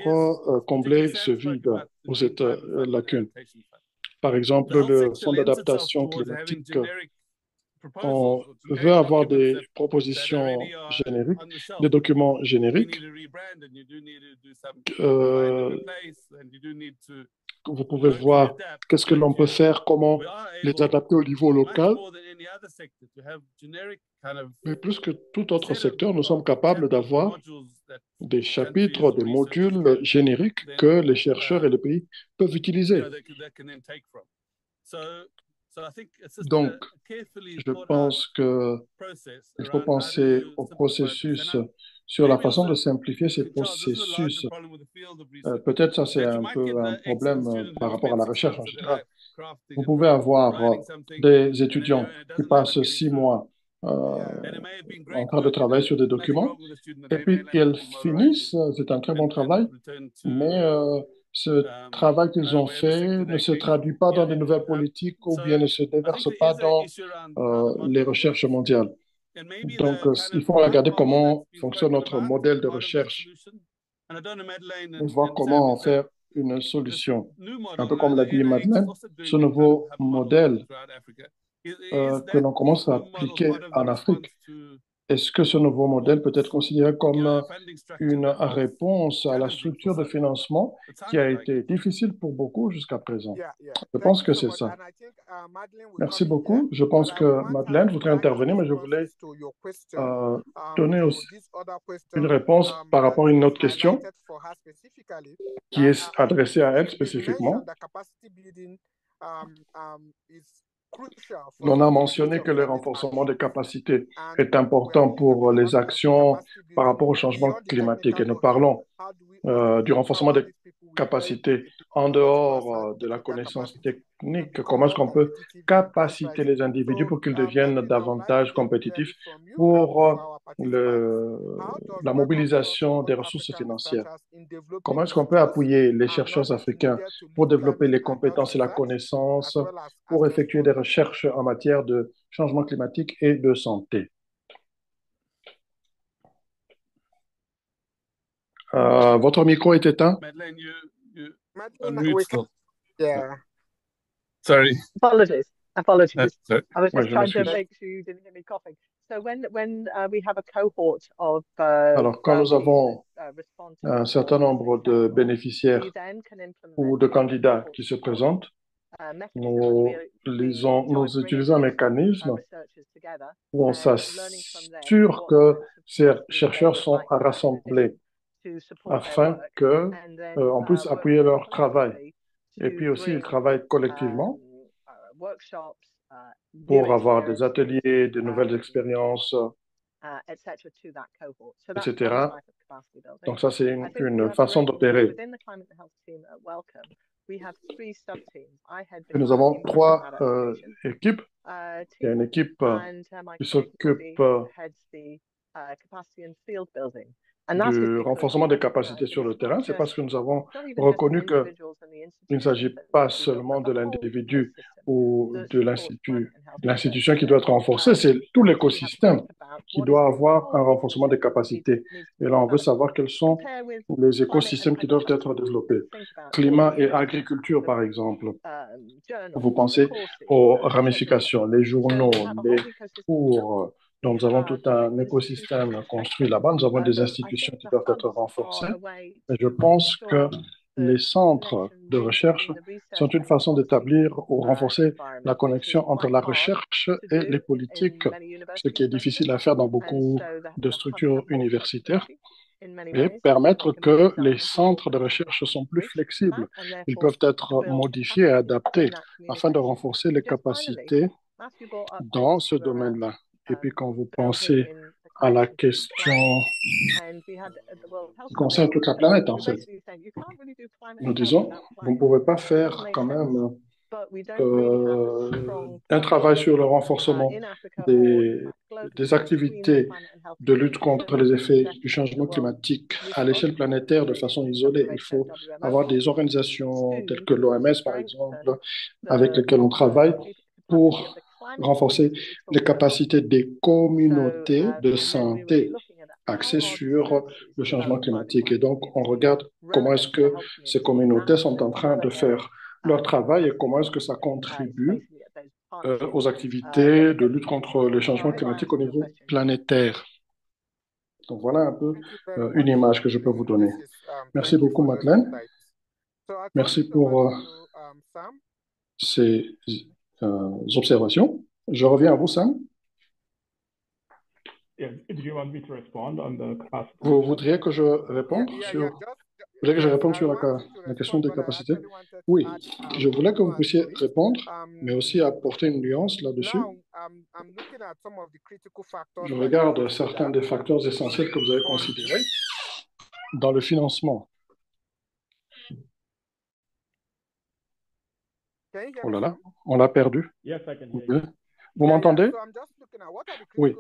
combler ce vide ou cette lacune. Par exemple, le Fonds d'adaptation climatique, on veut avoir des propositions génériques, des documents génériques. Vous pouvez voir qu'est-ce que l'on peut faire, comment les adapter au niveau local. Mais plus que tout autre secteur, nous sommes capables d'avoir des chapitres, des modules génériques que les chercheurs et les pays peuvent utiliser. Donc, je pense qu'il faut penser au processus, sur la façon de simplifier ces processus. Peut-être ça, c'est un peu un problème par rapport à la recherche en général. Vous pouvez avoir des étudiants qui passent 6 mois en train de travailler sur des documents, et puis ils finissent, c'est un très bon travail, mais ce travail qu'ils ont fait ne se traduit pas dans de nouvelles politiques ou bien ne se déverse pas dans les recherches mondiales. Donc, il faut regarder comment fonctionne notre modèle de recherche et voir comment en faire une solution. Un peu comme l'a dit Madeleine, ce nouveau modèle que l'on commence à appliquer en Afrique, est-ce que ce nouveau modèle peut être considéré comme une réponse à la structure de financement qui a été difficile pour beaucoup jusqu'à présent? Je pense que c'est ça. Merci beaucoup. Je pense que Madeleine voudrait intervenir, mais je voulais donner aussi une réponse par rapport à une autre question qui est adressée à elle spécifiquement. On a mentionné que le renforcement des capacités est important pour les actions par rapport au changement climatique. Et nous parlons du renforcement des capacités en dehors de la connaissance technique. Comment est-ce qu'on peut capaciter les individus pour qu'ils deviennent davantage compétitifs pour la mobilisation des ressources financières? Comment est-ce qu'on peut appuyer les chercheurs africains pour développer les compétences et la connaissance pour effectuer des recherches en matière de changement climatique et de santé? Votre micro est éteint. Madeleine, unmute still. Yeah. Sorry. Apologies. Sorry. I was just trying to make sure you didn't hear me coughing. So when we have a cohort of alors, quand nous avons un certain nombre de bénéficiaires ou de candidats qui se présentent, nous utilisons un mécanisme où on s'assure que ces chercheurs sont rassemblés afin qu'on puisse appuyer leur travail. Et puis aussi, ils travaillent collectivement pour avoir des ateliers, de nouvelles expériences, etc. Donc ça, c'est une façon d'opérer. Et nous avons 3 équipes. Il y a une équipe qui s'occupe du renforcement des capacités sur le terrain. C'est parce que nous avons reconnu qu'il ne s'agit pas seulement de l'individu ou de l'institution qui doit être renforcée, c'est tout l'écosystème. qui doit avoir un renforcement des capacités. Et là, on veut savoir quels sont les écosystèmes qui doivent être développés. Climat et agriculture, par exemple. Vous pensez aux ramifications, les journaux, les cours. Donc, nous avons tout un écosystème construit là-bas. Nous avons des institutions qui doivent être renforcées. Et je pense que les centres de recherche sont une façon d'établir ou renforcer la connexion entre la recherche et les politiques, ce qui est difficile à faire dans beaucoup de structures universitaires, et permettre que les centres de recherche sont plus flexibles. Ils peuvent être modifiés et adaptés afin de renforcer les capacités dans ce domaine-là. Et puis, quand vous pensez à la question qui concerne toute la planète, en fait, nous disons, vous ne pouvez pas faire quand même un travail sur le renforcement des activités de lutte contre les effets du changement climatique à l'échelle planétaire de façon isolée. Il faut avoir des organisations telles que l'OMS, par exemple, avec lesquelles on travaille pour renforcer les capacités des communautés de santé axées sur le changement climatique. Et donc, on regarde comment est-ce que ces communautés sont en train de faire leur travail et comment est-ce que ça contribue aux activités de lutte contre le changement climatique au niveau planétaire. Donc, voilà un peu une image que je peux vous donner. Merci beaucoup, Madeleine. Merci pour ces observations. Je reviens à vous, Sam. Vous voudriez que je réponde sur... Vous voulez que je réponde sur la question des capacités? Oui, je voulais que vous puissiez répondre, mais aussi apporter une nuance là-dessus. Je regarde certains des facteurs essentiels que vous avez considérés dans le financement. Oh là là, on l'a perdu. Vous m'entendez? Oui.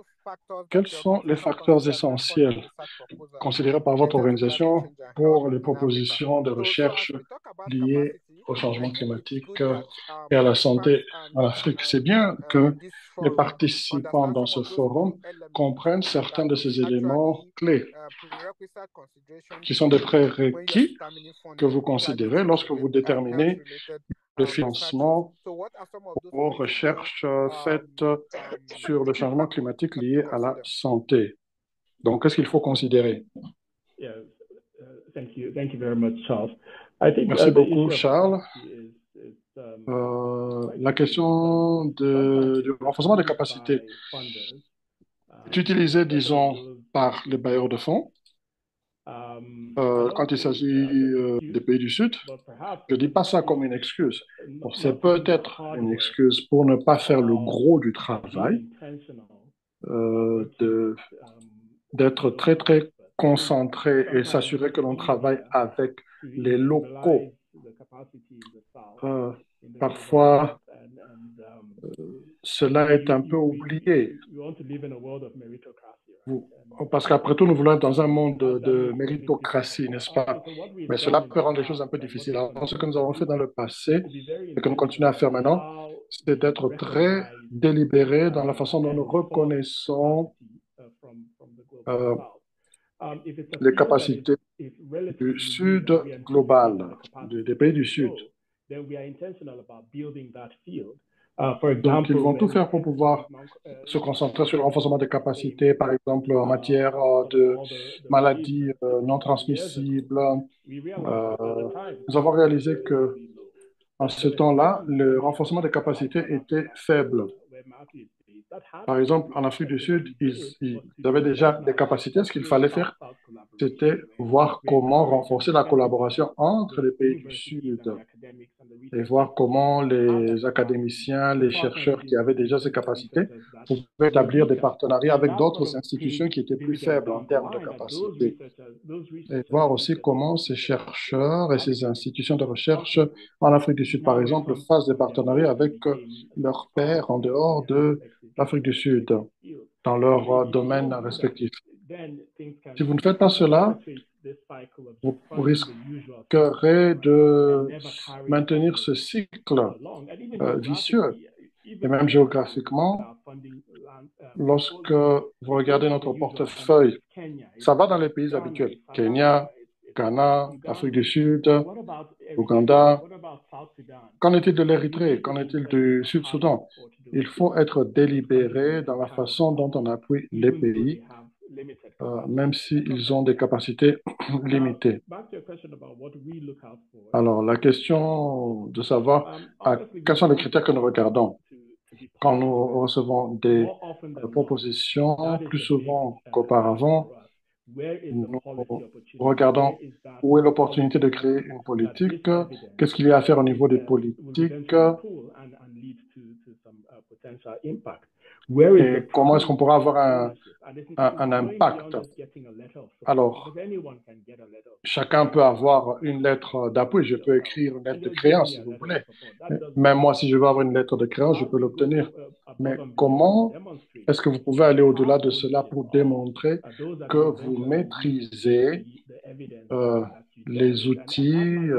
Quels sont les facteurs essentiels considérés par votre organisation pour les propositions de recherche liées au changement climatique et à la santé en Afrique? C'est bien que les participants dans ce forum comprennent certains de ces éléments clés qui sont des prérequis que vous considérez lorsque vous déterminez le financement aux recherches faites sur le changement climatique lié à la santé. Donc, qu'est-ce qu'il faut considérer? Merci beaucoup, Charles. La question du renforcement des capacités est utilisée, disons, par les bailleurs de fonds. Quand il s'agit des pays du Sud, je ne dis pas ça comme une excuse. C'est peut-être une excuse pour ne pas faire le gros du travail, d'être très, très concentré et s'assurer que l'on travaille avec les locaux. Parfois, cela est un peu oublié. Parce qu'après tout, nous voulons être dans un monde de méritocratie, n'est-ce pas? Mais cela peut rendre les choses un peu difficiles. Alors, ce que nous avons fait dans le passé et que nous continuons à faire maintenant, c'est d'être très délibérés dans la façon dont nous reconnaissons les capacités du Sud global, des pays du Sud. Donc, ils vont tout faire pour pouvoir se concentrer sur le renforcement des capacités, par exemple en matière de maladies non transmissibles. Nous avons réalisé que en ce temps-là, le renforcement des capacités était faible. Par exemple, en Afrique du Sud, ils avaient déjà des capacités. Ce qu'il fallait faire, c'était voir comment renforcer la collaboration entre les pays du Sud et voir comment les académiciens, les chercheurs qui avaient déjà ces capacités pouvaient établir des partenariats avec d'autres institutions qui étaient plus faibles en termes de capacité. Et voir aussi comment ces chercheurs et ces institutions de recherche en Afrique du Sud, par exemple, fassent des partenariats avec leurs pairs en dehors de l'Afrique du Sud, dans leur domaine respectif. Si vous ne faites pas cela, vous risquerez de maintenir ce cycle vicieux. Et même géographiquement, lorsque vous regardez notre portefeuille, ça va dans les pays habituels. Kenya, Ghana, Afrique du Sud, Ouganda. Qu'en est-il de l'Érythrée? Qu'en est-il du Sud-Soudan? Il faut être délibéré dans la façon dont on appuie les pays, même s'ils ont des capacités limitées. Alors, la question de savoir quels sont les critères que nous regardons quand nous recevons des propositions, plus souvent qu'auparavant, nous regardons où est l'opportunité de créer une politique, qu'est-ce qu'il y a à faire au niveau des politiques, et comment est-ce qu'on pourra avoir un impact. Alors, chacun peut avoir une lettre d'appui. Je peux écrire une lettre de créance, si vous voulez. Même moi, si je veux avoir une lettre de créance, je peux l'obtenir. Mais comment est-ce que vous pouvez aller au-delà de cela pour démontrer que vous maîtrisez les outils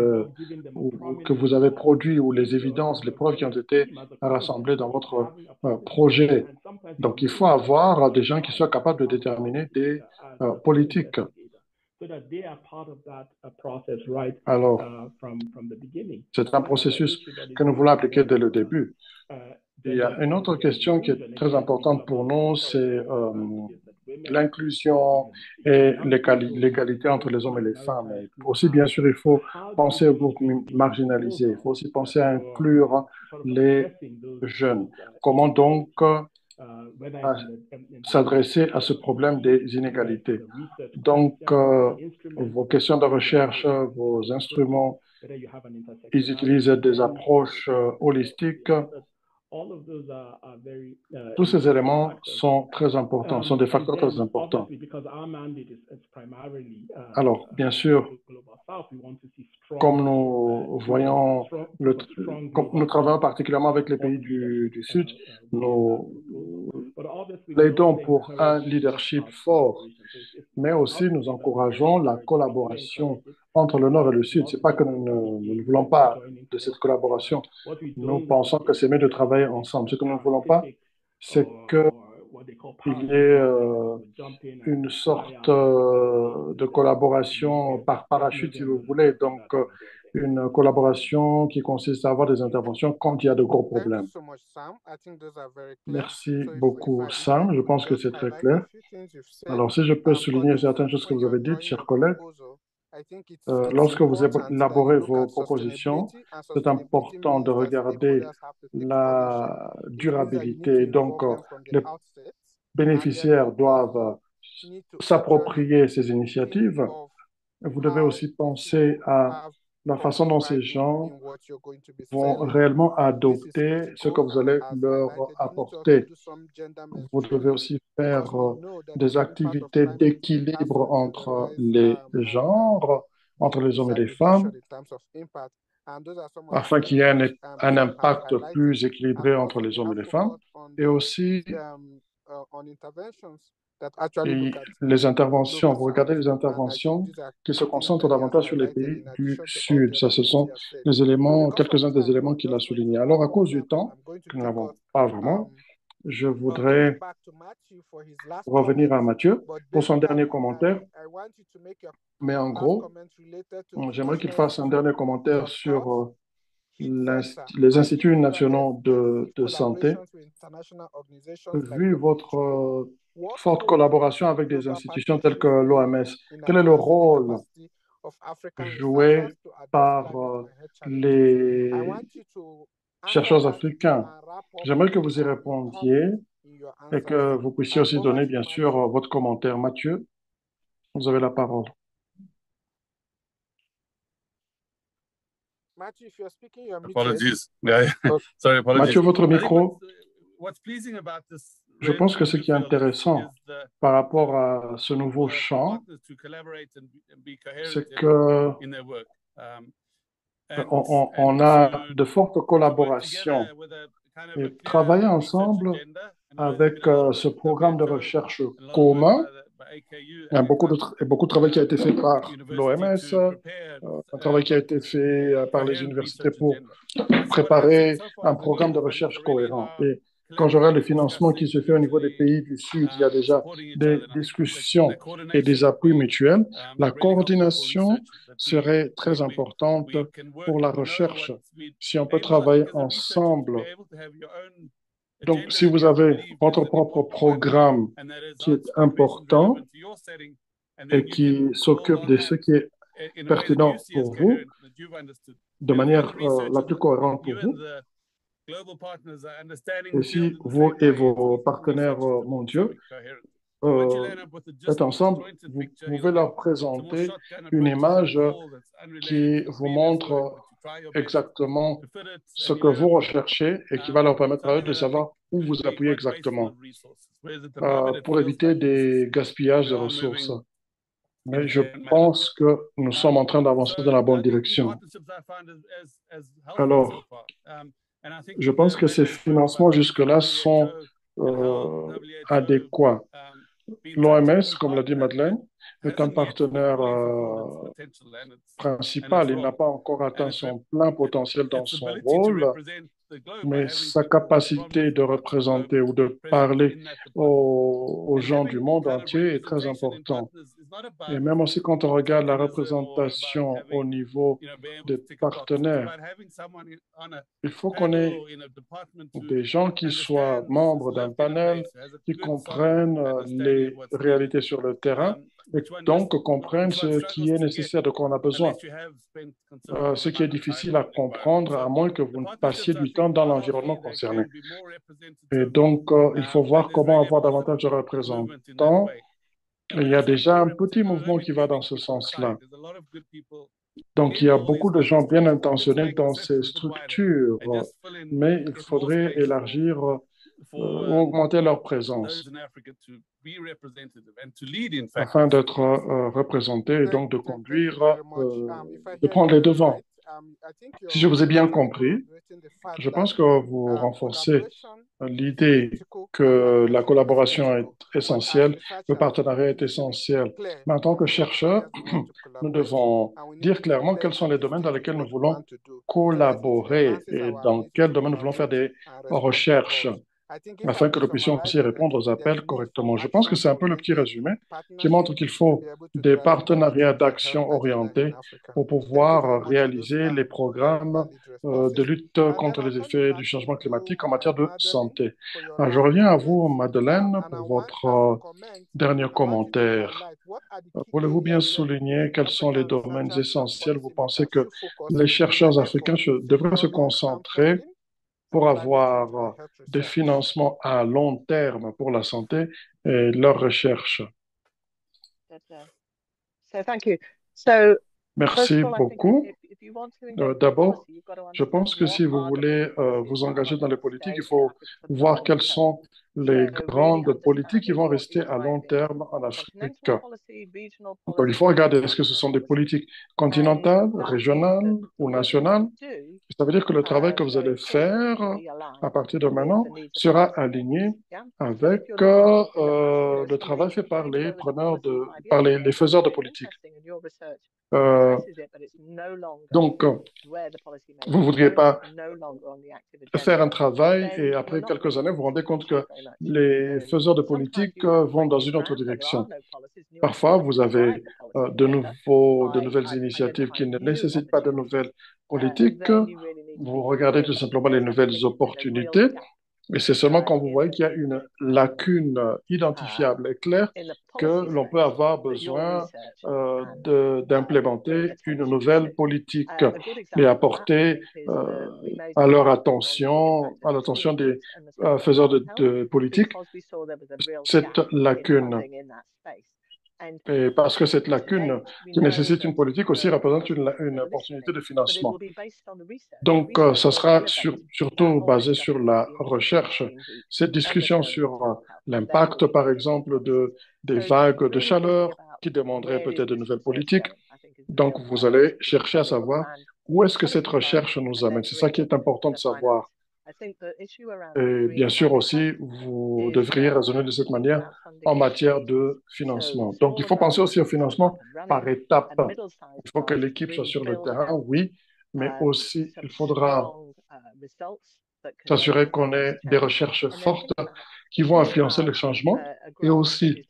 que vous avez produits ou les évidences, les preuves qui ont été rassemblées dans votre projet? Donc, il faut avoir des gens qui soient capables de déterminer des politiques. Alors, c'est un processus que nous voulons appliquer dès le début. Il y a une autre question qui est très importante pour nous, c'est l'inclusion et l'égalité entre les hommes et les femmes. Et aussi, bien sûr, il faut penser aux groupes marginalisés. Il faut aussi penser à inclure les jeunes. Comment donc s'adresser à ce problème des inégalités? Donc, vos questions de recherche, vos instruments, ils utilisent des approches holistiques. Tous ces éléments sont très importants, sont des facteurs très importants. Alors, bien sûr, comme nous voyons, comme nous travaillons particulièrement avec les pays du Sud, nous plaidons pour un leadership fort, mais aussi nous encourageons la collaboration entre le Nord et le Sud. Ce n'est pas que nous ne voulons pas de cette collaboration. Nous pensons que c'est mieux de travailler ensemble. Ce que nous ne voulons pas, c'est qu'il y ait une sorte de collaboration par parachute, si vous voulez. Donc, une collaboration qui consiste à avoir des interventions quand il y a de gros problèmes. Merci beaucoup, Sam. Je pense que c'est très clair. Alors, si je peux souligner certaines choses que vous avez dites, chers collègues, lorsque vous élaborez vos propositions, c'est important de regarder la durabilité. Donc, les bénéficiaires doivent s'approprier ces initiatives. Vous devez aussi penser à la façon dont ces gens vont réellement adopter ce que vous allez leur apporter. Vous devez aussi faire des activités d'équilibre entre les genres, entre les hommes et les femmes, afin qu'il y ait un impact plus équilibré entre les hommes et les femmes. Et aussi, les interventions, vous regardez les interventions qui se concentrent davantage sur les pays du Sud. Ça, ce sont les éléments, quelques-uns des éléments qu'il a soulignés. Alors, à cause du temps, que nous n'avons pas vraiment, je voudrais revenir à Mathieu pour son dernier commentaire. Mais en gros, j'aimerais qu'il fasse un dernier commentaire sur les instituts nationaux de santé. Vu votre forte collaboration avec des institutions telles que l'OMS, quel est le rôle joué par les chercheurs africains? J'aimerais que vous y répondiez et que vous puissiez aussi donner, bien sûr, votre commentaire. Mathieu, vous avez la parole. Apologies. Sorry, apologies. Mathieu, votre micro. Je pense que ce qui est intéressant par rapport à ce nouveau champ, c'est que on a de fortes collaborations et travailler ensemble avec ce programme de recherche commun. Il y a beaucoup de travail qui a été fait par l'OMS, un travail qui a été fait par les universités pour préparer un programme de recherche cohérent. Et quand je regarde le financement qui se fait au niveau des pays du Sud, il y a déjà des discussions et des appuis mutuels. La coordination serait très importante pour la recherche. Si on peut travailler ensemble, donc si vous avez votre propre programme qui est important et qui s'occupe de ce qui est pertinent pour vous, de manière la plus cohérente pour vous, et si vous et vos partenaires mondiaux êtes ensemble, vous pouvez leur présenter une image qui vous montre exactement ce que vous recherchez et qui va leur permettre à eux de savoir où vous appuyez exactement pour éviter des gaspillages de ressources. Mais je pense que nous sommes en train d'avancer dans la bonne direction. Alors, je pense que ces financements jusque-là sont adéquats. L'OMS, comme l'a dit Madeleine, est un partenaire principal. Il n'a pas encore atteint son plein potentiel dans son rôle, mais sa capacité de représenter ou de parler aux gens du monde entier est très importante. Et même aussi quand on regarde la représentation au niveau des partenaires, il faut qu'on ait des gens qui soient membres d'un panel, qui comprennent les réalités sur le terrain et donc comprennent ce qui est nécessaire, de quoi on a besoin. Ce qui est difficile à comprendre, à moins que vous ne passiez du temps dans l'environnement concerné. Et donc, il faut voir comment avoir davantage de représentants. Il y a déjà un petit mouvement qui va dans ce sens-là. Donc, il y a beaucoup de gens bien intentionnés dans ces structures, mais il faudrait élargir ou augmenter leur présence afin d'être représentés et donc de conduire, de prendre les devants. Si je vous ai bien compris, je pense que vous renforcez l'idée que la collaboration est essentielle, le partenariat est essentiel. Mais en tant que chercheurs, nous devons dire clairement quels sont les domaines dans lesquels nous voulons collaborer et dans quels domaines nous voulons faire des recherches afin que nous puissions aussi répondre aux appels correctement. Je pense que c'est un peu le petit résumé qui montre qu'il faut des partenariats d'action orientés pour pouvoir réaliser les programmes de lutte contre les effets du changement climatique en matière de santé. Alors, je reviens à vous, Madeleine, pour votre dernier commentaire. Voulez-vous bien souligner quels sont les domaines essentiels? Vous pensez que les chercheurs africains devraient se concentrer pour avoir des financements à long terme pour la santé et leur recherche. Merci beaucoup. D'abord, je pense que si vous voulez vous engager dans les politiques, il faut voir quelles sont les grandes politiques qui vont rester à long terme en Afrique. Donc, il faut regarder, est-ce que ce sont des politiques continentales, régionales ou nationales? Ça veut dire que le travail que vous allez faire à partir de maintenant sera aligné avec le travail fait par les par les faiseurs de politique. Donc, vous ne voudriez pas faire un travail et après quelques années, vous vous rendez compte que les faiseurs de politique vont dans une autre direction. Parfois, vous avez de nouvelles initiatives qui ne nécessitent pas de nouvelles politiques. Vous regardez tout simplement les nouvelles opportunités. Et c'est seulement quand vous voyez qu'il y a une lacune identifiable et claire que l'on peut avoir besoin d'implémenter une nouvelle politique et apporter à leur attention, à l'attention des faiseurs de politique, cette lacune. Et parce que cette lacune qui nécessite une politique aussi représente une opportunité de financement. Donc, ça sera surtout basé sur la recherche. Cette discussion sur l'impact, par exemple, des vagues de chaleur qui demanderaient peut-être de nouvelles politiques. Donc, vous allez chercher à savoir où est-ce que cette recherche nous amène. C'est ça qui est important de savoir. Et bien sûr aussi, vous devriez raisonner de cette manière en matière de financement. Donc, il faut penser aussi au financement par étapes. Il faut que l'équipe soit sur le terrain, oui, mais aussi il faudra s'assurer qu'on ait des recherches fortes qui vont influencer le changement. Et aussi,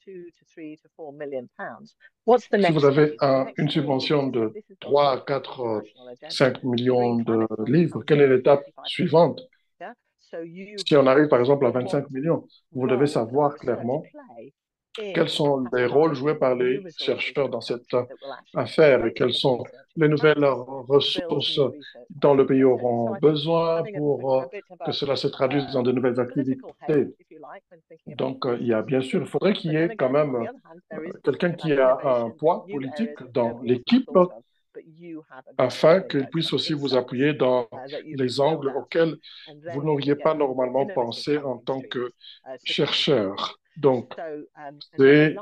si vous avez une subvention de 3 à 4, 5 millions de livres, quelle est l'étape suivante? Si on arrive par exemple à 25 millions, vous devez savoir clairement quels sont les rôles joués par les chercheurs dans cette affaire et quelles sont les nouvelles ressources dont le pays auront besoin pour que cela se traduise dans de nouvelles activités. Donc, il y a bien sûr, il faudrait qu'il y ait quand même quelqu'un qui a un poids politique dans l'équipe afin qu'il puisse aussi vous appuyer dans les angles auxquels vous n'auriez pas normalement pensé en tant que chercheur. Donc, c'est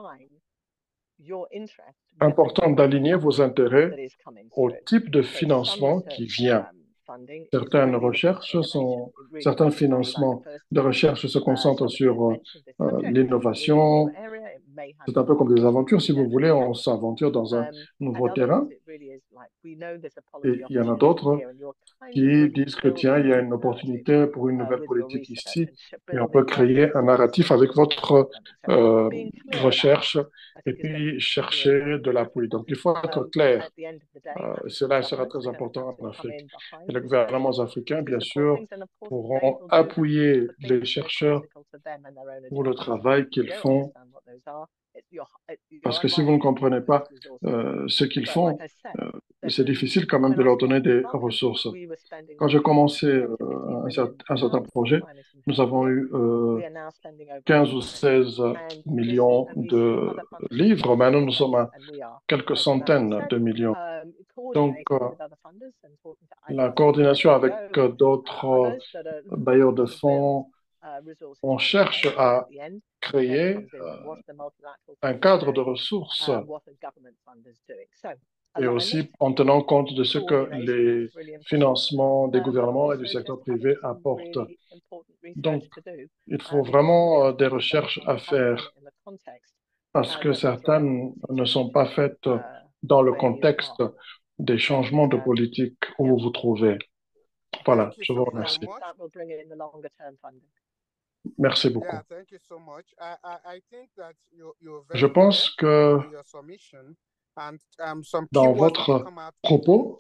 important d'aligner vos intérêts au type de financement qui vient. Certains financements de recherche se concentrent sur l'innovation. C'est un peu comme des aventures. Si vous voulez, on s'aventure dans un nouveau terrain. Et il y en a d'autres qui disent que, tiens, il y a une opportunité pour une nouvelle politique ici et on peut créer un narratif avec votre recherche et puis chercher de l'appui. Donc, il faut être clair. Cela sera très important en Afrique. Et les gouvernements africains, bien sûr, pourront appuyer les chercheurs pour le travail qu'ils font. Parce que si vous ne comprenez pas ce qu'ils font, c'est difficile quand même de leur donner des ressources. Quand j'ai commencé un certain projet, nous avons eu 15 ou 16 millions de livres. Maintenant, nous sommes à quelques centaines de millions. Donc, la coordination avec d'autres bailleurs de fonds, on cherche à créer un cadre de ressources et aussi en tenant compte de ce que les financements des gouvernements et du secteur privé apportent. Donc, il faut vraiment des recherches à faire parce que certaines ne sont pas faites dans le contexte des changements de politique où vous vous trouvez. Voilà, je vous remercie. Merci beaucoup. Je pense que dans votre propos,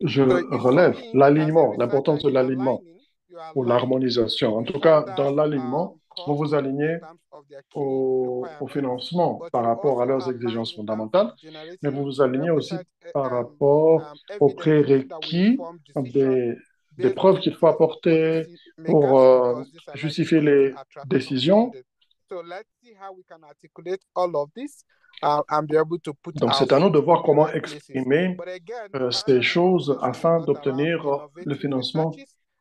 je relève l'alignement, l'importance de l'alignement ou l'harmonisation. En tout cas, dans l'alignement, vous vous alignez au financement par rapport à leurs exigences fondamentales, mais vous vous alignez aussi par rapport aux prérequis des preuves qu'il faut apporter pour justifier les décisions. Donc, c'est à nous de voir comment exprimer ces choses afin d'obtenir le financement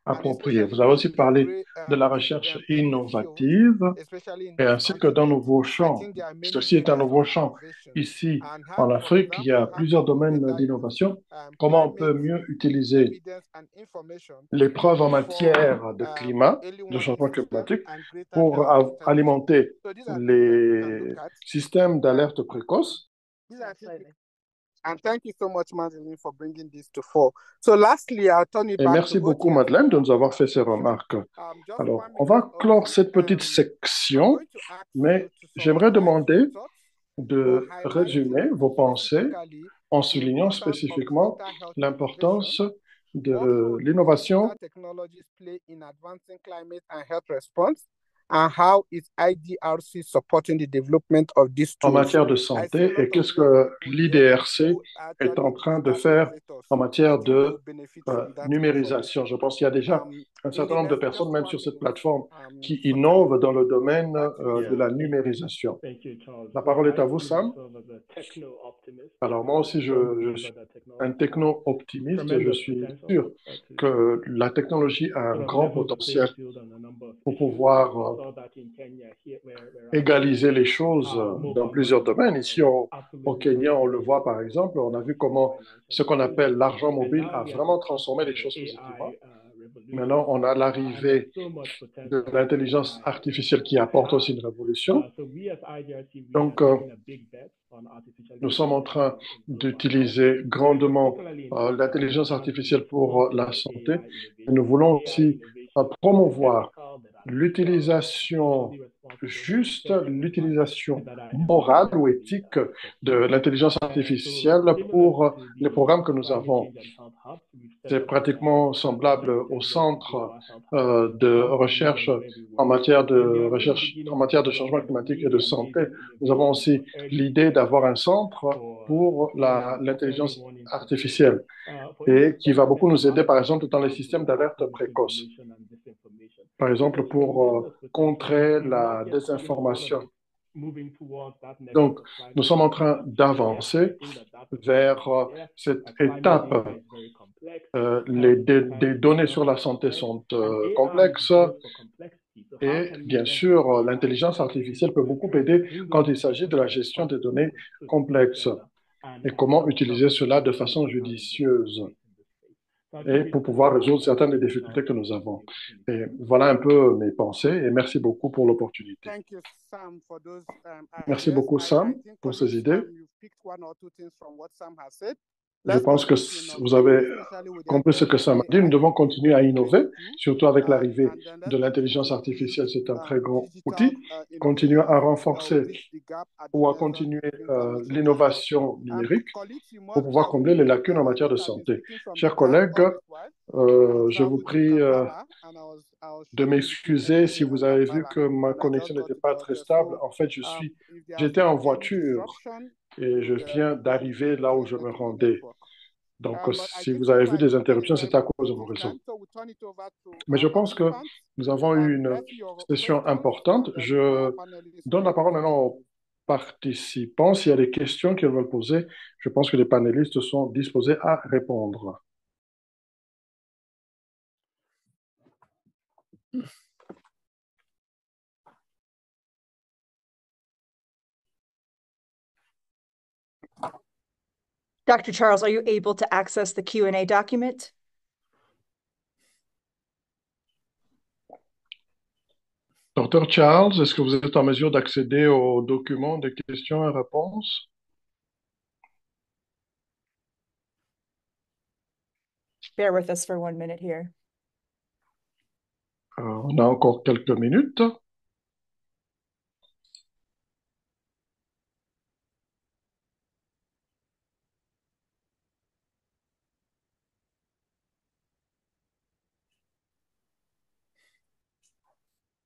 approprié. Vous avez aussi parlé de la recherche innovative et ainsi que d'un nouveau champ. Ceci est un nouveau champ. Ici, en Afrique, il y a plusieurs domaines d'innovation. Comment on peut mieux utiliser les preuves en matière de climat, de changement climatique, pour alimenter les systèmes d'alerte précoce. Et merci beaucoup, Madeleine, de nous avoir fait ces remarques. Alors, on va clore cette petite section, mais j'aimerais demander de résumer vos pensées en soulignant spécifiquement l'importance de l'innovation en matière de santé et qu'est-ce que l'IDRC est en train de faire en matière de numérisation. Je pense qu'il y a déjà un certain nombre de personnes, même sur cette plateforme, qui innovent dans le domaine de la numérisation. La parole est à vous, Sam. Alors moi aussi, je suis un techno-optimiste et je suis sûr que la technologie a un grand potentiel pour pouvoir égaliser les choses dans plusieurs domaines. Ici, au Kenya, on le voit par exemple, on a vu comment ce qu'on appelle l'argent mobile a vraiment transformé les choses positivement. Maintenant, on a l'arrivée de l'intelligence artificielle qui apporte aussi une révolution. Donc, nous sommes en train d'utiliser grandement l'intelligence artificielle pour la santé. Et nous voulons aussi promouvoir l'utilisation l'utilisation morale ou éthique de l'intelligence artificielle pour les programmes que nous avons. C'est pratiquement semblable au centre de recherche en matière de changement climatique et de santé. Nous avons aussi l'idée d'avoir un centre pour l'intelligence artificielle et qui va beaucoup nous aider, par exemple, dans les systèmes d'alerte précoce. Par exemple, pour contrer la désinformation. Donc, nous sommes en train d'avancer vers cette étape. Des données sur la santé sont complexes et, bien sûr, l'intelligence artificielle peut beaucoup aider quand il s'agit de la gestion des données complexes et comment utiliser cela de façon judicieuse et pour pouvoir résoudre certaines des difficultés que nous avons. Et voilà un peu mes pensées et merci beaucoup pour l'opportunité. Merci beaucoup, Sam, pour ces idées. Je pense que vous avez compris ce que Sam a dit. Nous devons continuer à innover, surtout avec l'arrivée de l'intelligence artificielle. C'est un très grand outil. Continuer à renforcer ou à continuer l'innovation numérique pour pouvoir combler les lacunes en matière de santé. Chers collègues, je vous prie de m'excuser si vous avez vu que ma connexion n'était pas très stable. En fait, j'étais en voiture et je viens d'arriver là où je me rendais. Donc, si vous avez vu des interruptions, c'est à cause de vos réseaux. Mais je pense que nous avons eu une session importante. Je donne la parole maintenant aux participants. S'il y a des questions qu'ils veulent poser, je pense que les panélistes sont disposés à répondre. Dr. Charles, are you able to access the Q&A document? Dr. Charles, est-ce que vous êtes en mesure d'accéder au document de questions et réponses? Bear with us for 1 minute here. On a encore quelques minutes.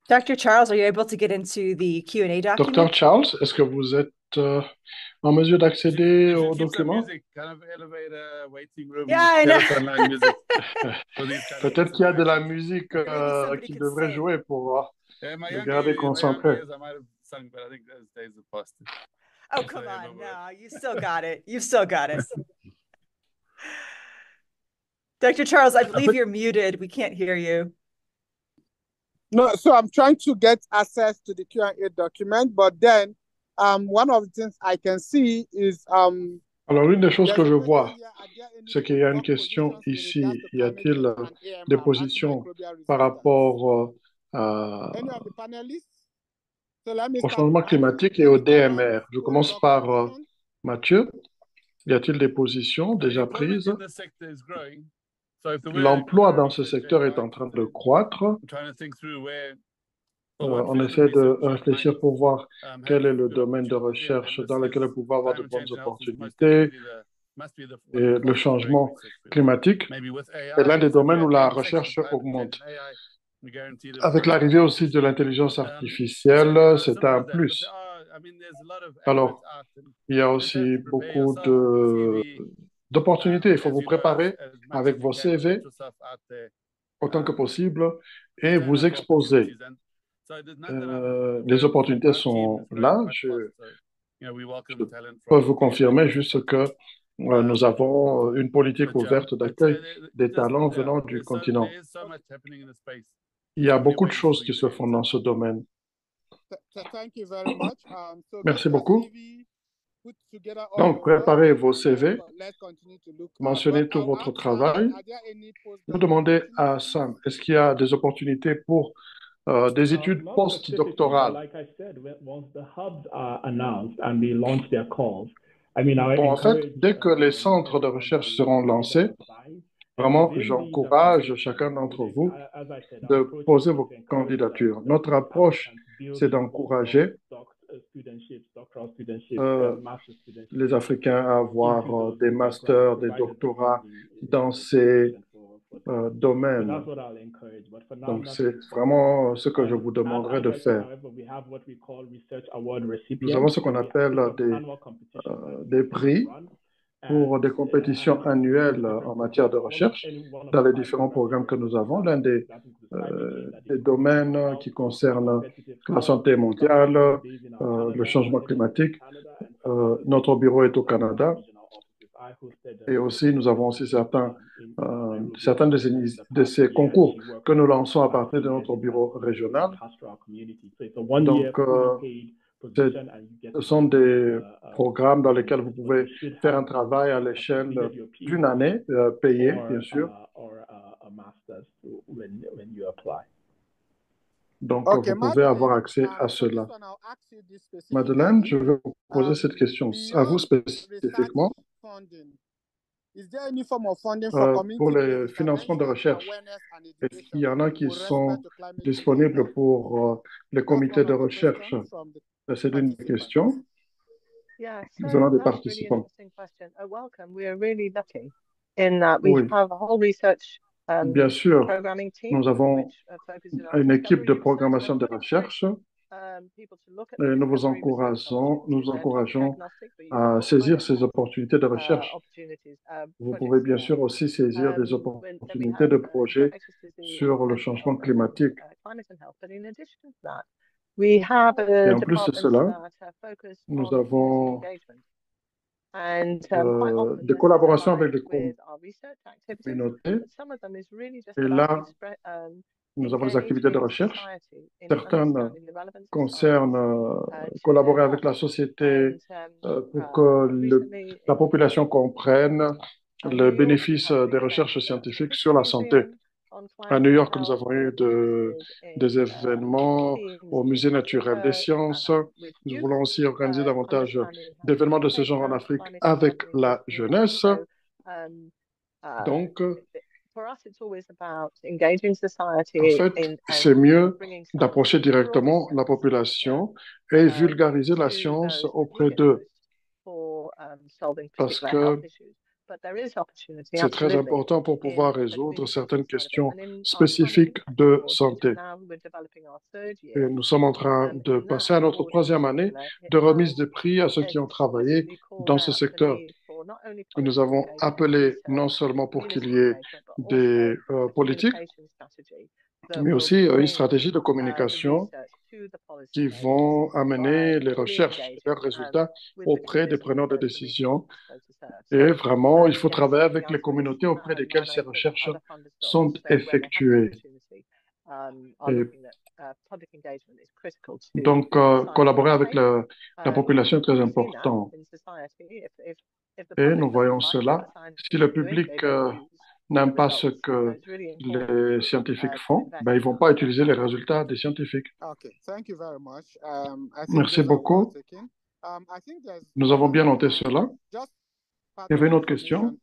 Dr. Charles, are you able to get into the Q&A document? Dr. Charles, est-ce que vous êtes en mesure d'accéder au document? Yeah, I know. Peut-être qu'il y a de la musique qui devrait jouer pour le garder concentré. Oh, come on. No, you still got it. You still got it. Dr. Charles, I believe you're muted. We can't hear you. No, so I'm trying to get access to the Q&A document, but then one of the things I can see is alors, l'une des choses que je vois, c'est qu'il y a une question ici. Y a-t-il des positions par rapport au changement climatique et au DMR? Je commence par Mathieu. Y a-t-il des positions déjà prises? L'emploi dans ce secteur est en train de croître. On essaie de réfléchir pour voir quel est le domaine de recherche dans lequel on peut avoir de bonnes opportunités. Et le changement climatique est l'un des domaines où la recherche augmente. Avec l'arrivée aussi de l'intelligence artificielle, c'est un plus. Alors, il y a aussi beaucoup d'opportunités. Il faut vous préparer avec vos CV autant que possible et vous exposer. Les opportunités sont là. Je peux vous confirmer juste que nous avons une politique ouverte d'accueil des talents venant du continent. Il y a beaucoup de choses qui se font dans ce domaine. Merci beaucoup. Donc, préparez vos CV, let's continue to look. mentionnez tout votre travail. Vous demandez à Sam, est-ce qu'il y a des opportunités pour des études postdoctorales? Bon, en fait, dès que les centres de recherche seront lancés, vraiment, j'encourage chacun d'entre vous de poser vos candidatures. Notre approche, c'est d'encourager les Africains à avoir des masters, des doctorats dans ces domaines. Donc, c'est vraiment ce que je vous demanderai de faire. Nous avons ce qu'on appelle des prix pour des compétitions annuelles en matière de recherche dans les différents programmes que nous avons. L'un des domaines qui concerne la santé mondiale, le changement climatique. Notre bureau est au Canada. Et aussi, nous avons aussi certains de ces concours que nous lançons à partir de notre bureau régional. Donc, ce sont des programmes dans lesquels vous pouvez faire un travail à l'échelle d'une année, payé, bien sûr. Donc, vous pouvez avoir accès à cela. Madeleine, je vais vous poser cette question à vous spécifiquement. Pour les financements de recherche, est-ce qu'il y en a qui sont disponibles pour les comités de recherche? C'est une question. Nous avons des participants. Oui. Bien sûr, nous avons une équipe de programmation de recherche et nous vous encourageons à saisir ces opportunités de recherche. Vous pouvez bien sûr aussi saisir des opportunités de projets sur le changement climatique. Et en plus de cela, nous avons des collaborations avec les communautés. Et là, nous avons des activités de recherche. Certaines concernent collaborer avec la société pour que la population comprenne le bénéfice des recherches scientifiques sur la santé. À New York, nous avons eu des événements au Musée naturel des sciences. Nous voulons aussi organiser davantage d'événements de ce genre en Afrique avec la jeunesse. Donc, en fait, c'est mieux d'approcher directement la population et vulgariser la science auprès d'eux. Parce que c'est très important pour pouvoir résoudre certaines questions spécifiques de santé. Et nous sommes en train de passer à notre troisième année de remise de prix à ceux qui ont travaillé dans ce secteur. Nous avons appelé non seulement pour qu'il y ait des politiques, mais aussi une stratégie de communication qui vont amener les recherches et leurs résultats auprès des preneurs de décision. Et vraiment, il faut travailler avec les communautés auprès desquelles ces recherches sont effectuées. Et donc, collaborer avec la population est très important. Et nous voyons cela. Si le public n'aime pas ce que les scientifiques font, ben, ils ne vont pas utiliser les résultats des scientifiques. Merci beaucoup. Nous avons bien noté cela. Il y avait une autre question.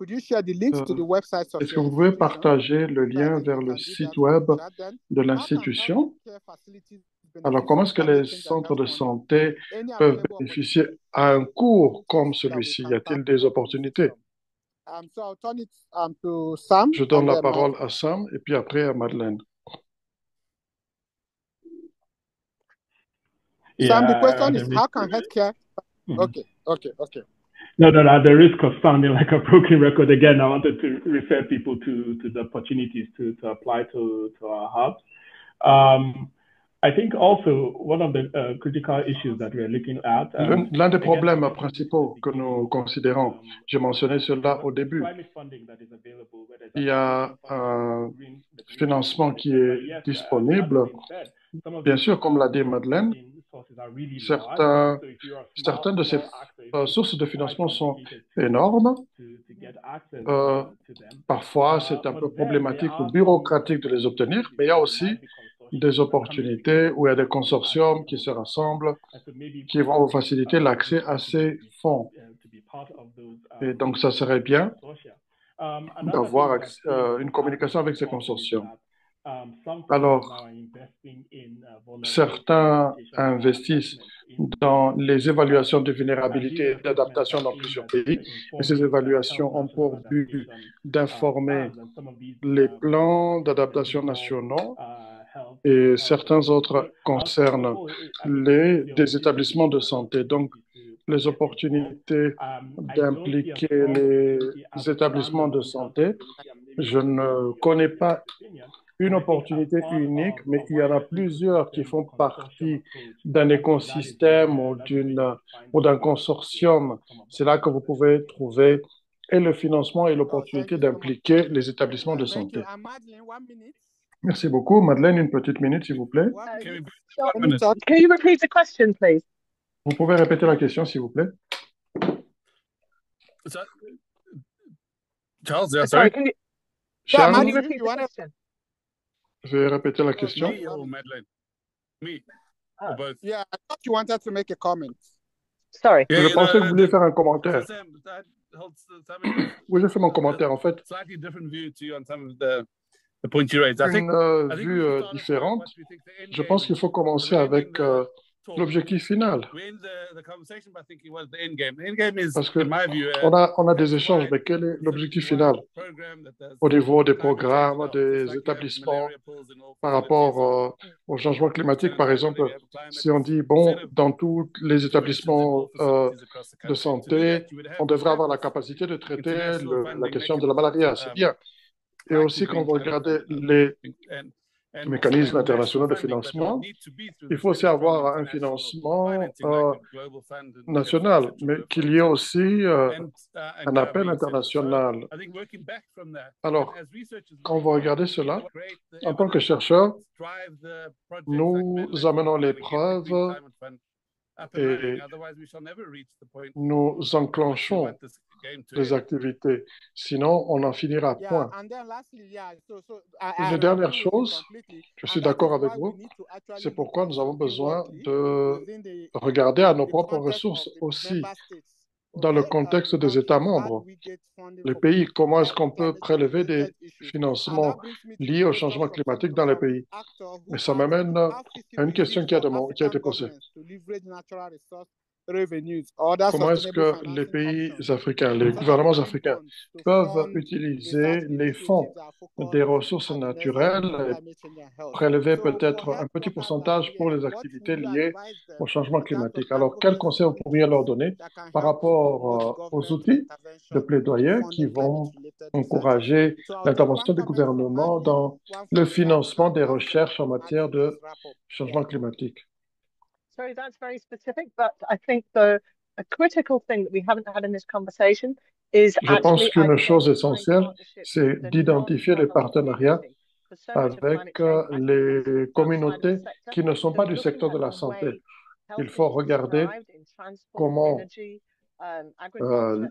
Est-ce que vous pouvez partager le lien vers le site web de l'institution? Alors, comment est-ce que les centres de santé peuvent bénéficier à un cours comme celui-ci? Y a-t-il des opportunités? Je donne la parole à Sam et puis après à Madeleine. Sam, the question is, how can healthcare... Okay. No, at the risk of sounding like a broken record again, I wanted to refer people to the opportunities to apply to our hubs. I think also one of the critical issues that we're looking at. L'un des problèmes principaux que nous considérons, j'ai mentionné cela au début, il y a un financement qui est disponible. Bien sûr, comme l'a dit Madeleine, Certaines de ces sources de financement sont énormes. Parfois, c'est un peu problématique ou bureaucratique de les obtenir, mais il y a aussi des opportunités où il y a des consortiums qui se rassemblent, qui vont vous faciliter l'accès à ces fonds. Et donc, ça serait bien d'avoir une communication avec ces consortiums. Alors, certains investissent dans les évaluations de vulnérabilité et d'adaptation dans plusieurs pays. Et ces évaluations ont pour but d'informer les plans d'adaptation nationaux et certains autres concernent des établissements de santé. Donc, les opportunités d'impliquer les établissements de santé, je ne connais pas une opportunité unique, mais il y en a plusieurs qui font partie d'un écosystème ou d'un consortium. C'est là que vous pouvez trouver et le financement et l'opportunité d'impliquer les établissements de santé. Merci beaucoup. Madeleine, une petite minute, s'il vous plaît. Can you repeat the question, please? Vous pouvez répéter la question, s'il vous plaît. Charles, yeah, Sorry, sorry. can you Charles, repeat the question? je vais répéter la question. Me or Madeleine? Me or both? Yeah, I thought you wanted to make a comment. Sorry. Je pensais que vous vouliez faire un commentaire. Sam, Oui, je fais mon commentaire, en fait. slightly different view to you on some of the points you raised. I think Une we vue should start off différente. what we think the end Je game pense qu'il faut commencer avec l'objectif final. We end the conversation by thinking what's the end game. The end game is, Parce que in my view, on a des échanges, mais quel est l'objectif final au niveau des programmes, des établissements par rapport au changement climatique? Par exemple, si on dit, bon, dans tous les établissements de santé, on devrait avoir la capacité de traiter la question de la malaria, c'est bien. Et aussi, quand vous regardez les mécanismes internationaux de financement, il faut aussi avoir un financement national, mais qu'il y ait aussi un appel international. Alors, quand vous regardez cela, en tant que chercheur, nous amenons les preuves et nous enclenchons les activités. Sinon, on en finira point. Une dernière chose, je suis d'accord avec vous, c'est pourquoi nous avons besoin de regarder à nos propres ressources aussi dans le contexte des États membres. Les pays, comment est-ce qu'on peut prélever des financements liés au changement climatique dans les pays? Mais ça m'amène à une question qui a été posée. Comment est-ce que les pays africains, les gouvernements africains peuvent utiliser les fonds des ressources naturelles et prélever peut-être un petit pourcentage pour les activités liées au changement climatique? Alors, quels conseils vous pourriez leur donner par rapport aux outils de plaidoyer qui vont encourager l'intervention des gouvernements dans le financement des recherches en matière de changement climatique? Sorry, that's very specific, but I think a critical thing that we haven't had in this conversation is Je pense qu'une chose essentielle, c'est d'identifier les partenariats avec les communautés qui ne sont pas du secteur de la santé. Il faut regarder comment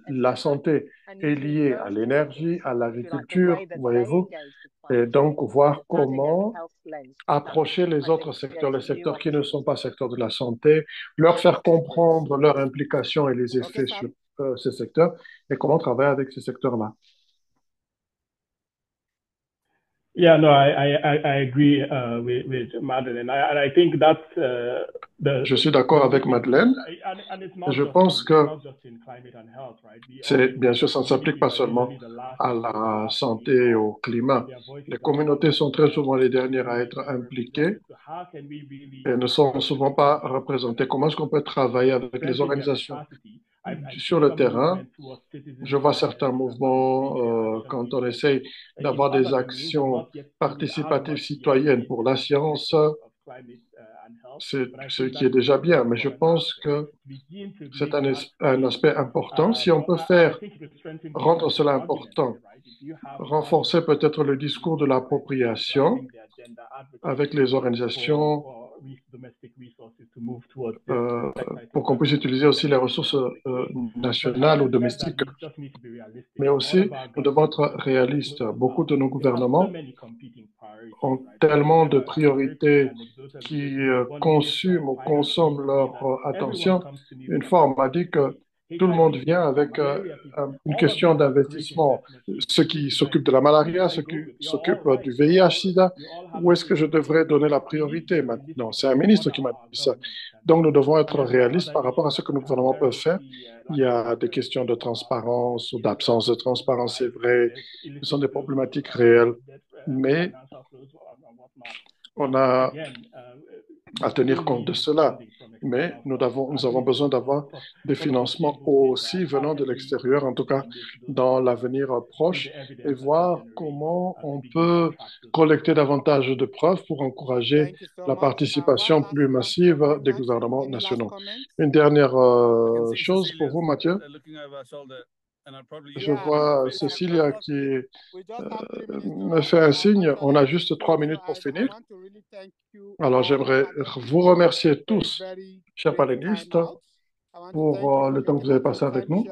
la santé est liée à l'énergie, à l'agriculture, voyez-vous, et donc voir comment approcher les autres secteurs, les secteurs qui ne sont pas secteurs de la santé, leur faire comprendre leur implication et les effets sur ces secteurs et comment travailler avec ces secteurs-là. Yeah, no, I agree with Madeleine, and I think that's Je suis d'accord avec Madeleine. Je pense que bien sûr, ça ne s'applique pas seulement à la santé et au climat. Les communautés sont très souvent les dernières à être impliquées et ne sont souvent pas représentées. Comment est-ce qu'on peut travailler avec les organisations sur le terrain? Je vois certains mouvements quand on essaye d'avoir des actions participatives citoyennes pour la science. C'est ce qui est déjà bien, mais je pense que c'est un aspect important. Si on peut rendre cela important, renforcer peut-être le discours de l'appropriation avec les organisations pour qu'on puisse utiliser aussi les ressources nationales ou domestiques. Mais aussi, nous devons être réalistes. Beaucoup de nos gouvernements ont tellement de priorités qui consument ou consomment leur attention. Une fois, on m'a dit que tout le monde vient avec une question d'investissement. Ceux qui s'occupent de la malaria, ceux qui s'occupent du VIH-Sida. Où est-ce que je devrais donner la priorité maintenant? C'est un ministre qui m'a dit ça. Donc, nous devons être réalistes par rapport à ce que nos gouvernements peuvent faire. Il y a des questions de transparence ou d'absence de transparence, c'est vrai. Ce sont des problématiques réelles. Mais on a à tenir compte de cela. Mais nous avons besoin d'avoir des financements aussi venant de l'extérieur, en tout cas dans l'avenir proche, et voir comment on peut collecter davantage de preuves pour encourager la participation plus massive des gouvernements nationaux. Une dernière chose pour vous, Mathieu. Je vois Cécilia qui me fait un signe. On a juste 3 minutes pour finir. Alors, j'aimerais vous remercier tous, chers panélistes, pour le temps que vous avez passé avec nous.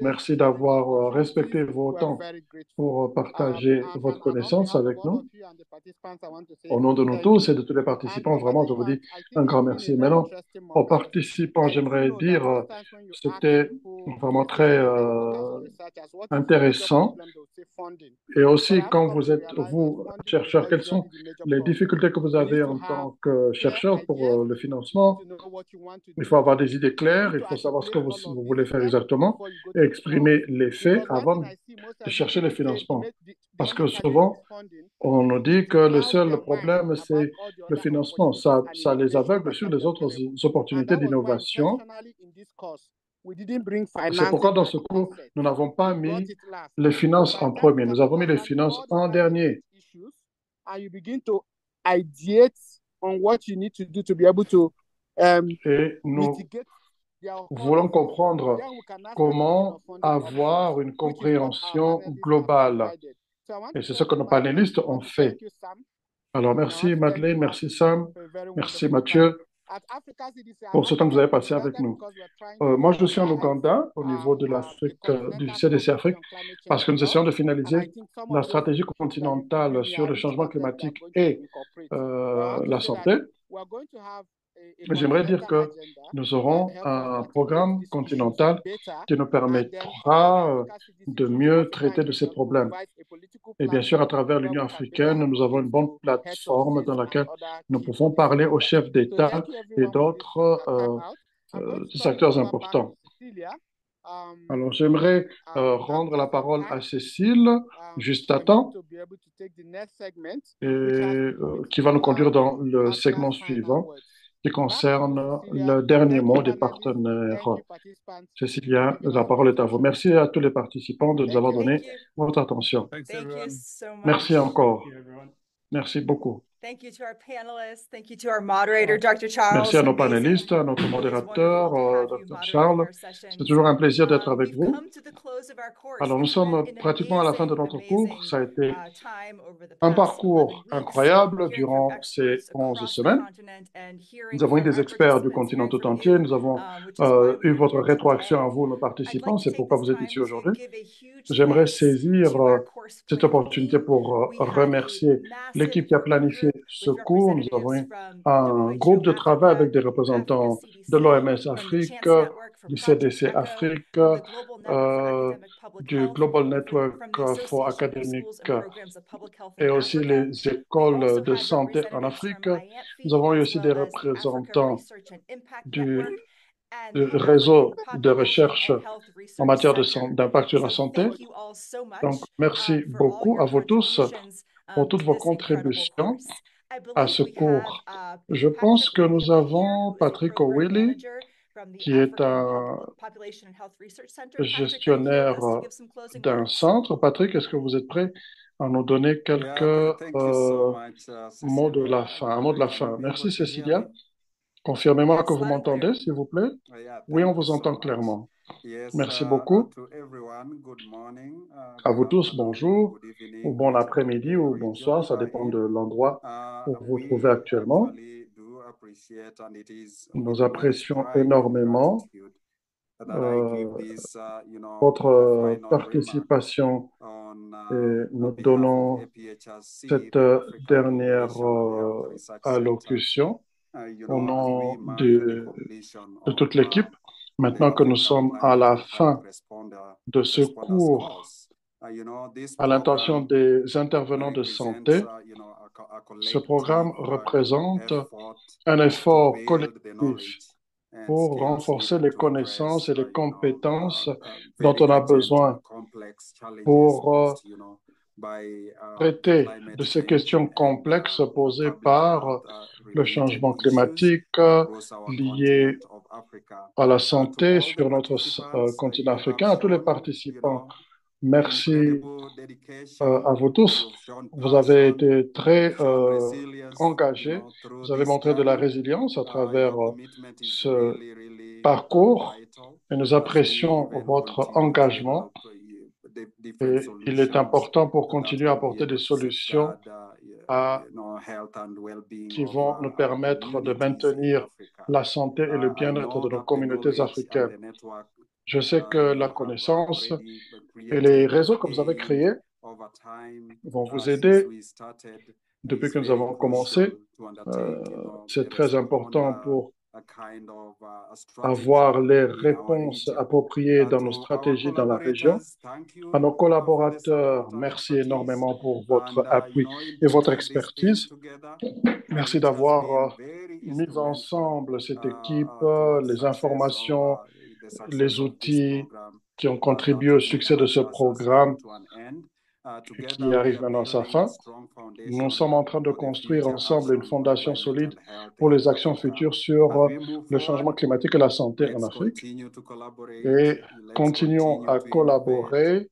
Merci d'avoir respecté vos temps pour partager votre connaissance avec nous. Au nom de nous tous et de tous les participants, vraiment, je vous dis un grand merci. Maintenant, aux participants, j'aimerais dire, c'était vraiment très intéressant. Et aussi, quand vous êtes, vous, chercheurs, quelles sont les difficultés que vous avez en tant que chercheur pour le financement? Il faut avoir des idées claires, il faut savoir ce que vous voulez faire exactement et exprimer les faits avant de chercher les financements. Parce que souvent, on nous dit que le seul problème, c'est le financement. Ça les aveugle sur les autres opportunités d'innovation. C'est pourquoi dans ce cours, nous n'avons pas mis les finances en premier. Nous avons mis les finances en dernier. Et nous voulons comprendre comment avoir une compréhension globale. Et c'est ce que nos panélistes ont fait. Alors, merci Madeleine, merci Sam, merci Mathieu pour ce temps que vous avez passé avec nous. Moi, je suis en Ouganda au niveau de l'Afrique, du CDC Afrique, parce que nous essayons de finaliser la stratégie continentale sur le changement climatique et la santé. J'aimerais dire que nous aurons un programme continental qui nous permettra de mieux traiter de ces problèmes. Et bien sûr, à travers l'Union africaine, nous avons une bonne plateforme dans laquelle nous pouvons parler aux chefs d'État et d'autres acteurs importants. Alors, j'aimerais rendre la parole à Cécile, juste à temps, et, qui va nous conduire dans le segment suivant, qui concerne le dernier mot des partenaires. Cécilia, la parole est à vous. Merci à tous les participants de nous avoir donné votre attention. Merci encore. Merci beaucoup. Merci à nos panélistes, à notre modérateur, Dr. Charles. C'est toujours un plaisir d'être avec vous. Alors, nous sommes pratiquement à la fin de notre cours. Ça a été un parcours incroyable durant ces 11 semaines. Nous avons eu des experts du continent tout entier. Nous avons eu votre rétroaction à vous, nos participants. C'est pourquoi vous êtes ici aujourd'hui. J'aimerais saisir cette opportunité pour remercier l'équipe qui a planifié ce cours. Nous avons eu un groupe de travail avec des représentants de l'OMS Afrique, du CDC Afrique, du Global Network for Academic et aussi les écoles de santé en Afrique. Nous avons eu aussi des représentants du réseau de recherche en matière d'impact sur la santé. Donc, merci beaucoup à vous tous pour toutes vos contributions à ce cours. Je pense que nous avons Patrick O'Willy, qui est un gestionnaire d'un centre. Patrick, est-ce que vous êtes prêt à nous donner quelques mots de la fin, un mot de la fin? Merci, Cécilia. Confirmez-moi que vous m'entendez, s'il vous plaît. Oui, on vous entend clairement. Merci beaucoup. À vous tous, bonjour, ou bon après-midi, ou bonsoir, ça dépend de l'endroit où vous vous trouvez actuellement. Nous apprécions énormément votre participation et nous donnons cette dernière allocution au nom de toute l'équipe. Maintenant que nous sommes à la fin de ce cours à l'intention des intervenants de santé, ce programme représente un effort collectif pour renforcer les connaissances et les compétences dont on a besoin pour traiter de ces questions complexes posées par le changement climatique lié à la santé sur notre continent africain. À tous les participants, merci à vous tous. Vous avez été très engagés. Vous avez montré de la résilience à travers ce parcours et nous apprécions votre engagement. Et il est important pour continuer à apporter des solutions qui vont nous permettre de maintenir la santé et le bien-être de nos communautés africaines. Je sais que la connaissance et les réseaux que vous avez créés vont vous aider depuis que nous avons commencé. C'est très important pour avoir les réponses appropriées dans nos stratégies dans la région. À nos collaborateurs, merci énormément pour votre appui et votre expertise. Merci d'avoir mis ensemble cette équipe, les informations, les outils qui ont contribué au succès de ce programme qui arrive maintenant à sa fin. Nous sommes en train de construire ensemble une fondation solide pour les actions futures sur le changement climatique et la santé en Afrique. Et continuons à collaborer,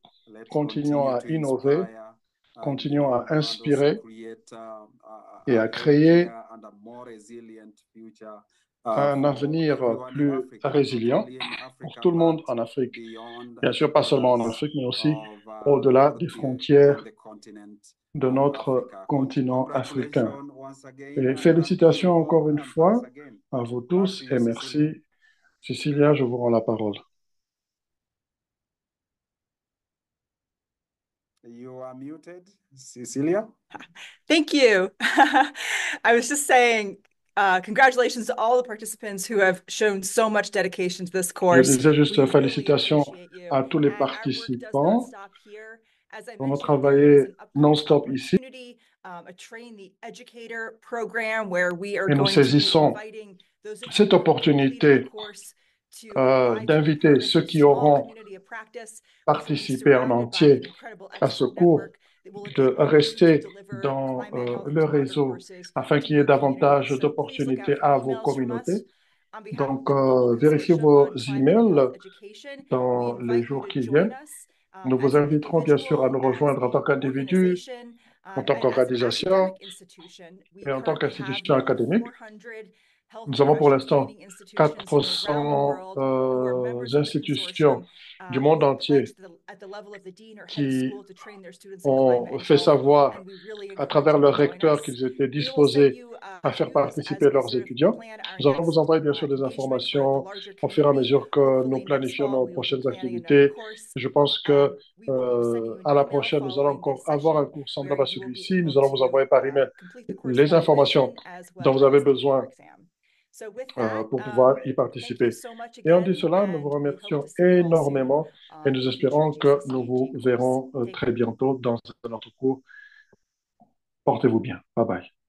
continuons à innover, continuons à inspirer et à créer un avenir plus résilient pour tout le monde en Afrique. Bien sûr, pas seulement en Afrique, mais aussi au-delà des frontières de notre continent africain. Et félicitations encore une fois à vous tous et merci. Cecilia, je vous rends la parole. You are muted, Cecilia. Thank you. I was just saying, congratulations to all the participants who have shown so much dedication to this course. Je disais juste félicitations à tous les participants. On a travaillé non-stop ici et nous saisissons cette opportunité d'inviter ceux qui auront participé en entier à ce cours de rester dans le réseau afin qu'il y ait davantage d'opportunités à vos communautés. Donc, vérifiez vos emails dans les jours qui viennent. Nous vous inviterons bien sûr à nous rejoindre en tant qu'individu, en tant qu'organisation et en tant qu'institution académique. Nous avons pour l'instant 400 institutions du monde entier qui ont fait savoir à travers leurs recteurs qu'ils étaient disposés à faire participer leurs étudiants. Nous allons vous envoyer bien sûr des informations au fur et à mesure que nous planifions nos prochaines activités. Je pense que à la prochaine, nous allons encore avoir un cours semblable à celui-ci. Nous allons vous envoyer par email les informations dont vous avez besoin pour pouvoir y participer. Et en dit cela, nous vous remercions énormément et nous espérons que nous vous verrons très bientôt dans notre cours. Portez-vous bien. Bye bye.